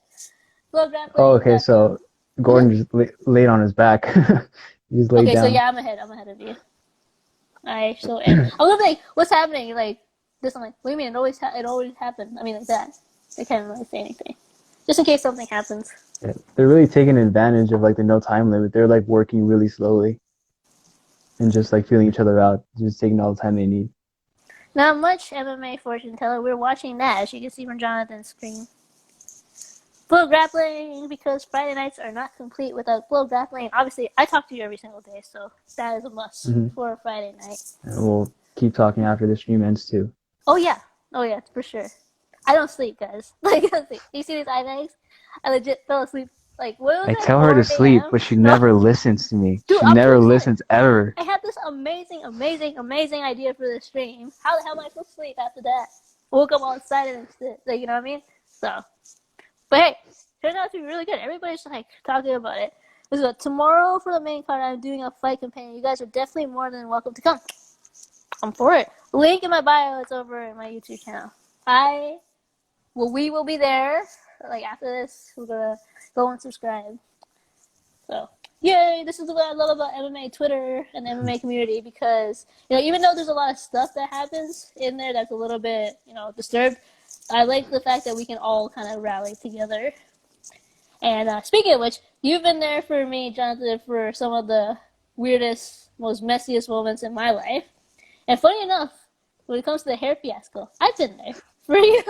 Flow Oh, okay. grappling. So Gordon just laid on his back. He's laid Okay, so down. yeah, I'm ahead. I'm ahead of you. I so am. I was like, what's happening? Like this. I'm like, what do you mean? It always happened. I mean, like that. They can't really say anything, just in case something happens. Yeah. They're really taking advantage of like the no time limit. They're like working really slowly and just like feeling each other out, just taking all the time they need. Not much MMA fortune teller. We're watching that, as you can see from Jonathan's screen. Flow Grappling, because Friday nights are not complete without Flow Grappling. Obviously, I talk to you every single day, so that is a must Mm-hmm. for a Friday night. And we'll keep talking after the stream ends too. Oh yeah, for sure. I don't sleep, guys. Like, I don't sleep. You see these eye bags? I legit fell asleep. Like, what was I it? tell her to 4 sleep, a.m. but she No, never listens to me. dude, She I'm never too tired. listens ever. I had this amazing idea for this stream. How the hell am I supposed to sleep after that? Woke up all excited and shit. Like, you know what I mean? So, but hey, turned out to be really good. Everybody's like talking about it. So tomorrow for the main card, I'm doing a fight campaign. You guys are definitely more than welcome to come. I'm for it. Link in my bio. It's over in my YouTube channel. We will be there. Like after this, we're gonna go and subscribe. So, yay! This is what I love about MMA Twitter and the MMA community, because even though there's a lot of stuff that happens in there that's a little bit disturbed, I like the fact that we can all kind of rally together. And speaking of which, you've been there for me, Jonathan, for some of the weirdest, most messiest moments in my life. And funny enough, when it comes to the hair fiasco, I've been there for you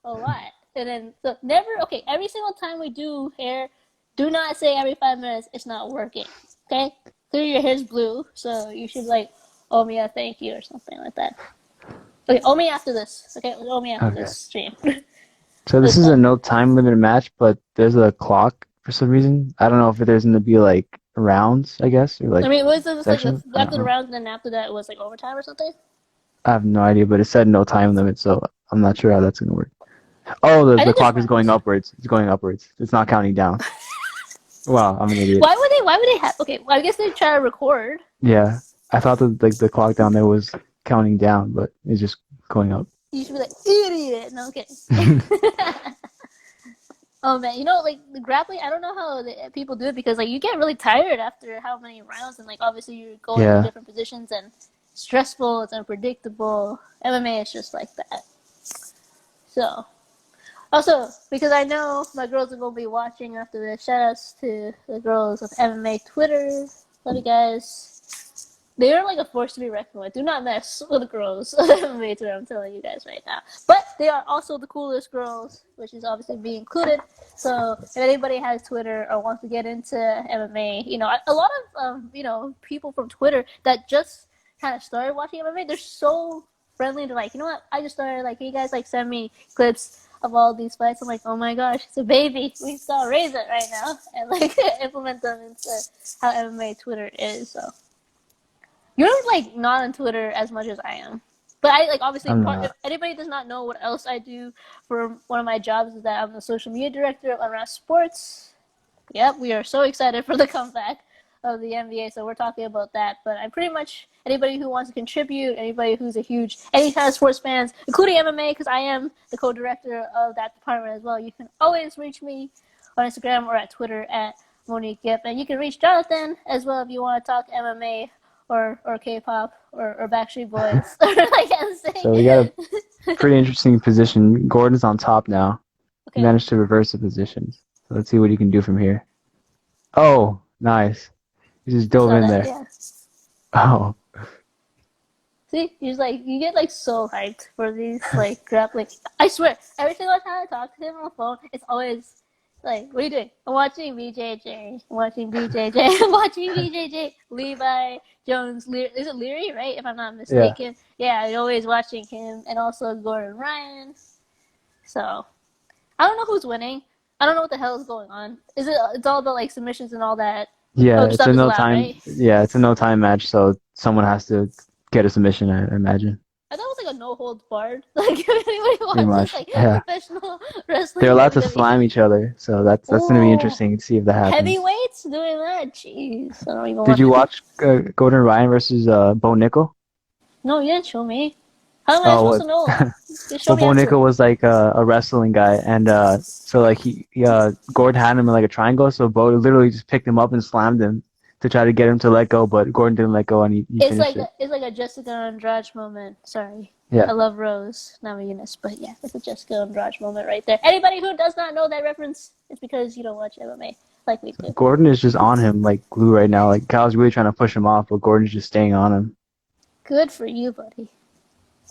a lot. And then, so never, okay, every single time we do hair, do not say every 5 minutes it's not working. Okay? Clearly your hair's blue, so you should owe me a thank you or something like that. Okay, owe me after this. Okay, owe me after Okay. this stream. So this is a no time limit match, but there's a clock for some reason. I don't know if there's going to be like rounds, I guess, or like I mean, was this sections. after the round, and then after that it was like overtime or something? I have no idea, but it said no time limit, so I'm not sure how that's going to work. Oh, the clock is going upwards. It's going upwards. It's not counting down. Wow, I'm an idiot. Why would they have? Okay, well, I guess they try to record. Yeah, I thought that like the clock down there was counting down, but it's just going up. You should be like, idiot. No, I'm kidding. Oh man, like the grappling, I don't know how people do it, because like you get really tired after how many rounds, and like obviously you're going to different positions, and stressful, it's unpredictable. MMA is just like that. So, also, because I know my girls are going to be watching after this, shout outs to the girls of MMA Twitter. Love you guys. They are like a force to be reckoned with. Do not mess with the girls of MMA Twitter, I'm telling you guys right now. But they are also the coolest girls, which is obviously being included. So if anybody has Twitter or wants to get into MMA, a lot of people from Twitter that just kind of started watching MMA, they're so friendly. They're like, you know what? I just started, like, you guys send me clips of all these fights. I'm like, oh my gosh, it's a baby. We gotta raise it right now and implement them into how MMA Twitter is. So you're not on Twitter as much as I am, but I obviously. If anybody does not know what else I do for one of my jobs, is that I'm the social media director of Unwrapped Sports. Yep, we are so excited for the comeback of the NBA, so we're talking about that. But I'm pretty much anybody who wants to contribute, anybody who's any kind of sports fans, including MMA, because I am the co-director of that department as well. You can always reach me on Instagram or at Twitter at Monique Gipp, and you can reach Jonathan as well if you want to talk MMA or K-pop or Backstreet Boys or NSYNC. So we got a pretty interesting position. Gordon's on top now. Okay. He managed to reverse the positions. So let's see what he can do from here. Oh, nice. He just dove in there. Yeah. Oh. See, you get so hyped for these grappling. I swear, every single time I talk to him on the phone, it's always like, what are you doing? I'm watching BJJ. I'm watching BJJ. I'm watching BJJ. Levi Jones. Is it Leary, right? If I'm not mistaken. Yeah, I'm always watching him, and also Gordon Ryan. So, I don't know who's winning. I don't know what the hell is going on. It's all about submissions and all that. Yeah, it's a no time. Right? Yeah, it's a no time match, so someone has to get a submission, I imagine. I thought it was a no holds barred. If anybody watches professional wrestling, they're allowed to slam each other, so that's gonna be interesting to see if that happens. Heavyweights doing that, jeez. I don't even. Did you watch Gordon Ryan versus Bo Nickel? No, you didn't show me. How am I supposed to know? So Bo Nickel was a wrestling guy, and so Gordon had him in a triangle, so Bo literally just picked him up and slammed him to try to get him to let go, but Gordon didn't let go, and he finished it. It's like a Jessica Andrade moment. Sorry. Yeah. I love Rose Namajunas, but yeah, it's a Jessica Andrade moment right there. Anybody who does not know that reference, it's because you don't watch MMA like we do. Gordon is just on him like glue right now. Kyle's really trying to push him off, but Gordon's just staying on him. Good for you, buddy.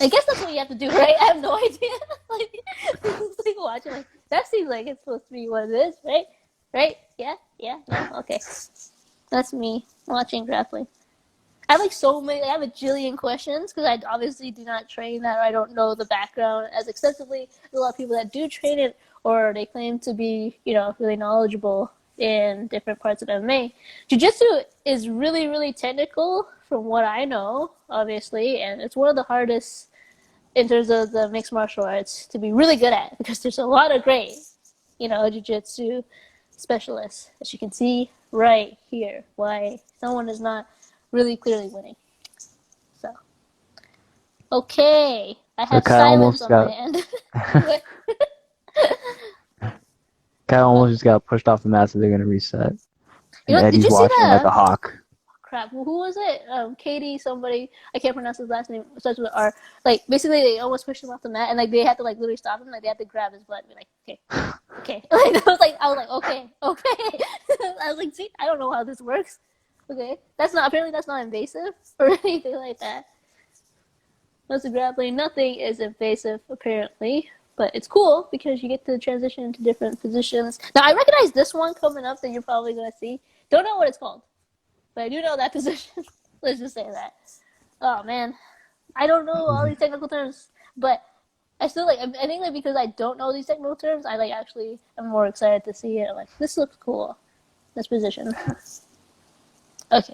I guess that's what you have to do, right? I have no idea. Like, it's like watching, like, that seems like it's supposed to be what it is, right? Right? Yeah? Yeah? No? Okay. That's me watching grappling. I have like so many, I have a jillion questions because I obviously do not train that or I don't know the background as extensively as a lot of people that do train it or they claim to be, really knowledgeable in different parts of MMA. Jiu-jitsu is really, really technical from what I know, obviously, and it's one of the hardest in terms of the mixed martial arts to be really good at because there's a lot of great, jiu-jitsu specialists, as you can see right here, why someone is not really clearly winning. So, okay, I So have Kyle silence almost on my got end. Kyle What? almost just got pushed off the mat, so they're gonna reset. And Did Eddie's you see watching like a the hawk. crap? Who was it? Katie, somebody. I can't pronounce his last name. Starts with R. Like basically, they almost pushed him off the mat, and like they had to like literally stop him. Like they had to grab his butt and be like, okay, okay. Like I was like, okay, okay. I was like, see, I don't know how this works. Okay, apparently that's not invasive or anything like that. Most of grappling, nothing is invasive apparently, but it's cool because you get to transition into different positions. Now I recognize this one coming up that you're probably gonna see. Don't know what it's called, but I do know that position. Let's just say that. Oh man, I don't know all these technical terms, but I still like. I think like because I don't know these technical terms, I like actually am more excited to see it. I'm like, this looks cool. This position. Okay.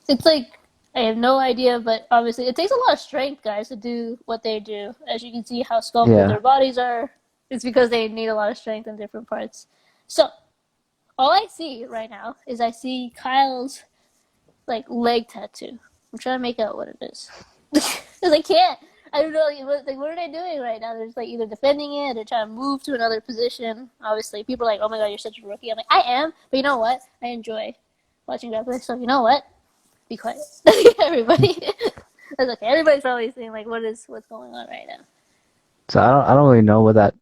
It's like I have no idea, but obviously it takes a lot of strength, guys, to do what they do. As you can see, how sculpted Yeah. their bodies are. It's because they need a lot of strength in different parts. So all I see right now is I see Kyle's like leg tattoo. I'm trying to make out what it is because I can't. I don't know. Like, what are they doing right now? They're just like either defending it or trying to move to another position. Obviously, people are like, "Oh my god, you're such a rookie." I'm like, I am, but you know what? I enjoy watching grappling. So you know what? Be quiet, everybody. That's okay. Everybody's probably saying like, what's going on right now? So I don't really know what that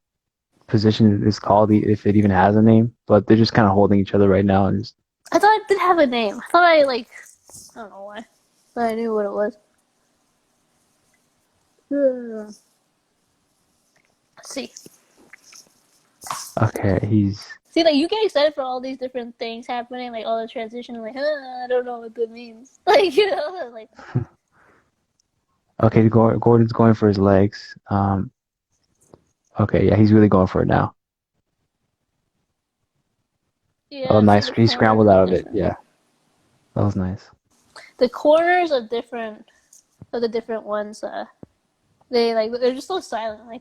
position is called, if it even has a name, but they're just kind of holding each other right now and just I thought it did have a name. I thought I don't know why, but I knew what it was. Let's see. okay. He's See, like you get excited for all these different things happening, like all the transition, like I don't know what that means. Like like okay. Gordon's going for his legs. Okay, yeah, he's really going for it now. Oh, yeah. See nice. the He corners scrambled are out of it. different. Yeah, that was nice. The corners are different of the different ones. They're just so silent. Like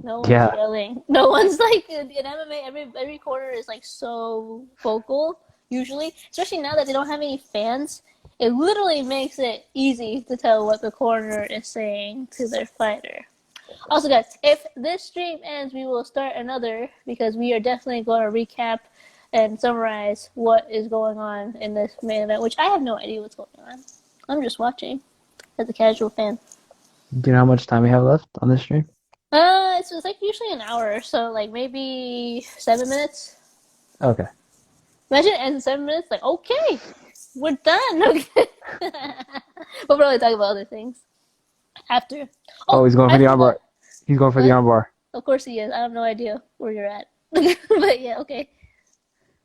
no one's Yeah, yelling. No one's like in MMA. Every corner is like so vocal. Usually, especially now that they don't have any fans, it literally makes it easy to tell what the corner is saying to their fighter. Also, guys, if this stream ends, we will start another because we are definitely going to recap and summarize what is going on in this main event, which I have no idea what's going on. I'm just watching as a casual fan. do you know how much time we have left on this stream? It's like usually an hour, so like maybe 7 minutes. Okay. Imagine it ends in 7 minutes. Like, okay, we're done. Okay, we'll probably talk about other things after. Oh, Oh, he's going for I the forgot. armbar. He's going for the What? armbar. Of course he is. I have no idea where you're at. But yeah, okay.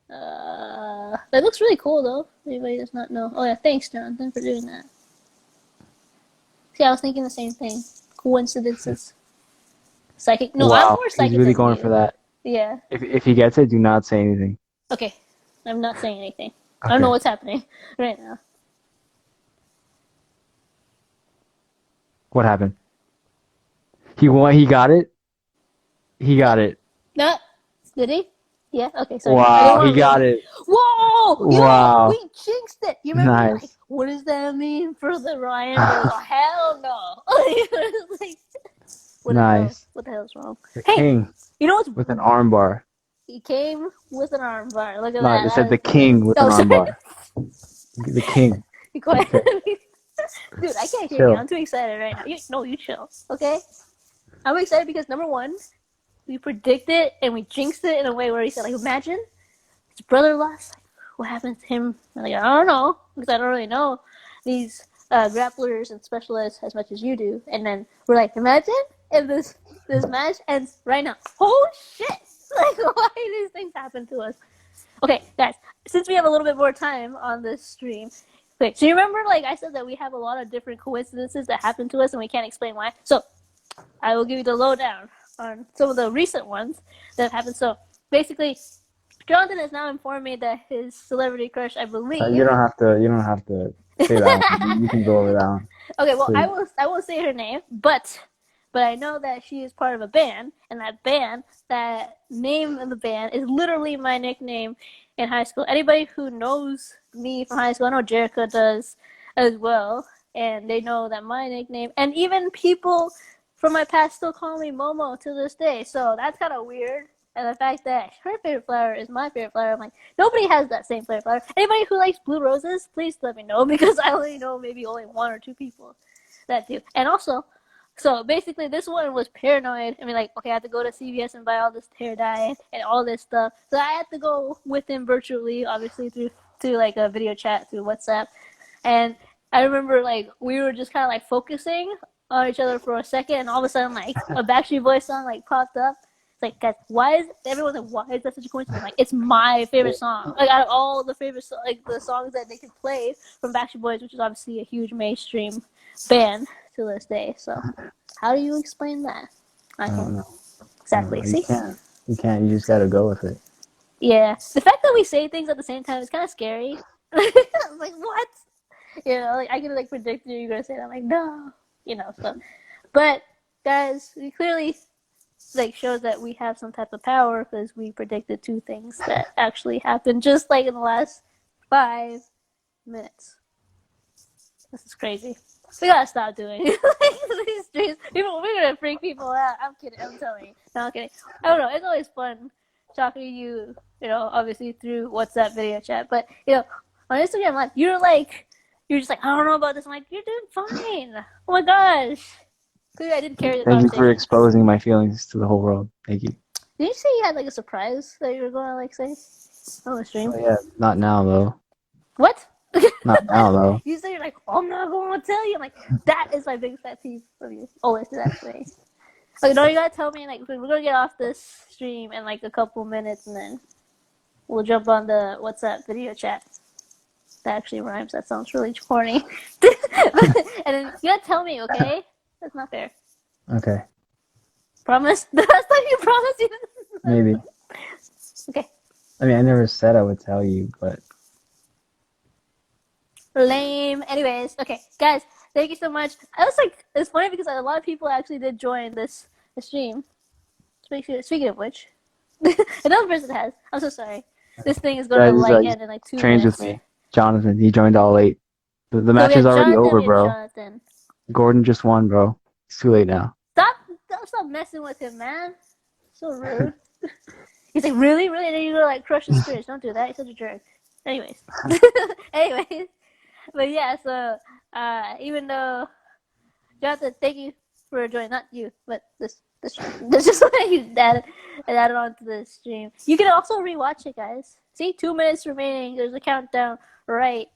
That looks really cool though. Anybody does not know. Oh yeah, thanks, Jonathan, for doing that. See, I was thinking the same thing. Coincidences. Psychic. No, I'm Wow, more he's psychic really than going for you. that. Yeah. If he gets it, do not say anything. Okay. I'm not saying anything. I don't know Okay. what's happening right now. What happened? He won. He got it. He got it. No. Did he? Yeah. Okay. Sorry. I didn't Wow, he want to got ruin. it. Whoa! We Wow, jinxed it. You remember? You're like, nice, what does that mean for the Ryan versus? Oh, hell no! Like, what the hell? nice. What the hell's wrong? The Hey, king you know what's? with an armbar. He came with an arm bar. Look at No, that. I said That the is. king with an Oh, sorry. armbar. The king. Be quiet. Okay, Dude, I can't hear you. chill. I'm too excited right now. You chill. Okay? I'm excited because number one, we predicted and we jinxed it in a way where he said, like, imagine his brother lost. Like, what happens to him? I'm like, I don't know because I don't really know these grapplers and specialists as much as you do, and then we're like, imagine if this match ends right now. Oh shit! Like, why do these things happen to us? Okay, guys, since we have a little bit more time on this stream, okay, so you remember, like I said, that we have a lot of different coincidences that happen to us and we can't explain why. So I will give you the lowdown on some of the recent ones that have happened. So basically, Jonathan has now informed me that his celebrity crush, I believe. You don't have to. You don't have to say that one. You can go over that one. Okay, well, Please. I won't say her name, but I know that she is part of a band, and that name of the band is literally my nickname in high school. Anybody who knows me from high school, I know Jerica does as well, and they know that my nickname, and even people from my past still call me Momo to this day. So that's kind of weird. And the fact that her favorite flower is my favorite flower, I'm like, nobody has that same favorite flower. Anybody who likes blue roses, please let me know, because I only know maybe only one or two people that do. And also, so basically this one was paranoid. I mean, like, okay, I had to go to CVS and buy all this hair dye and all this stuff. So I had to go with him virtually, obviously through like a video chat through WhatsApp. And I remember, like, we were just kind of like focusing on each other for a second, and all of a sudden, like, a Backstreet Boys song like popped up. It's like, guys, why is that such a coincidence? Like, it's my favorite song. Like, out of all the favorite like the songs that they could play from Backstreet Boys, which is obviously a huge mainstream band to this day. So, how do you explain that? I don't know. Exactly. You See? can't. You can't. You just gotta go with it. Yeah. The fact that we say things at the same time is kind of scary. Like, what? You know, like, I can, like, predict you're gonna say that. I'm like, no. You know, so. But, guys, we clearly, like, shows that we have some type of power, because we predicted two things that actually happened just, like, in the last 5 minutes. This is crazy. We gotta stop doing these streams. We're gonna freak people out. I'm kidding. I'm telling you. No, I'm kidding. I don't know. It's always fun talking to you, you know, obviously through WhatsApp video chat. But, you know, on Instagram Live, you're just like, I don't know about this. I'm like, you're doing fine. Oh my gosh. Clearly, I didn't carry the Thank you conversation. for exposing my feelings to the whole world. Thank you. Did you say you had, like, a surprise that you were going to, like, say on the stream? Oh, yeah. Not now though. What? Not now though. You say you're like, oh, I'm not going to tell you. I'm like, that is my biggest pet peeve of you. Always do that to me. Okay, no, you gotta tell me, like, we're gonna get off this stream in like a couple minutes, and then we'll jump on the WhatsApp video chat. That actually rhymes. That sounds really corny. And then you gotta tell me, okay? That's not fair. Okay. Promise? The last time you promised you. Maybe. Okay. I mean, I never said I would tell you, but. Lame. Anyways, okay, guys, thank you so much. I was like, it's funny because a lot of people actually did join this stream. Speaking of which, another person has. I'm so sorry. This thing is going to end in like 2 Trains minutes. with me. Jonathan, he joined all late. The match is already over, bro. Jonathan. Gordon just won, bro. It's too late now. Stop messing with him, man. So rude. He's like, really? And then you go like crush his spirits. Don't do that. He's such a jerk. Anyways. But yeah, so even though Jonathan, thank you for joining. Not you, but this just what you added on to the stream. You can also rewatch it, guys. See, 2 minutes remaining. There's a countdown right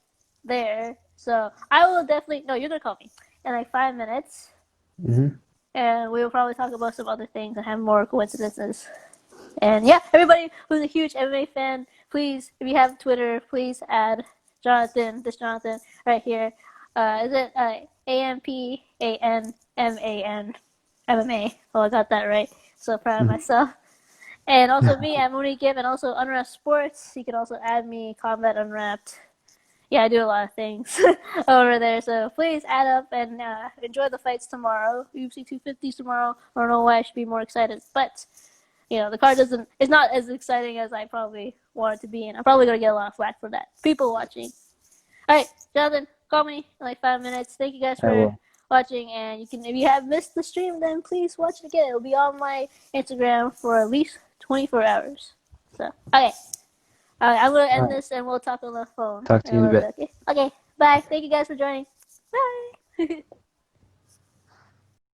there. So I will definitely. No, you're gonna call me in like 5 minutes. Mm-hmm. And we will probably talk about some other things and have more coincidences. And yeah, everybody who's a huge MMA fan, please, if you have Twitter, please add Jonathan, this Jonathan right here. Is it AMPANMAN MMA? Oh, I got that right. So proud of myself. And also me at Monique Gibb, and also Unwrapped Sports. You can also add me, Combat Unwrapped. Yeah, I do a lot of things over there. So please add up and enjoy the fights tomorrow. UFC 250 tomorrow. I don't know why I should be more excited, but you know the card it's not as exciting as I probably want it to be, and I'm probably gonna get a lot of flack for that. People watching. All right, Jonathan, call me in like 5 minutes. Thank you guys for watching, and if you have missed the stream, then please watch it again. It'll be on my Instagram for at least 24 hours. So okay. I'm going to end this, and we'll talk on the phone. Talk to you in a bit. Okay, bye. Thank you guys for joining. Bye.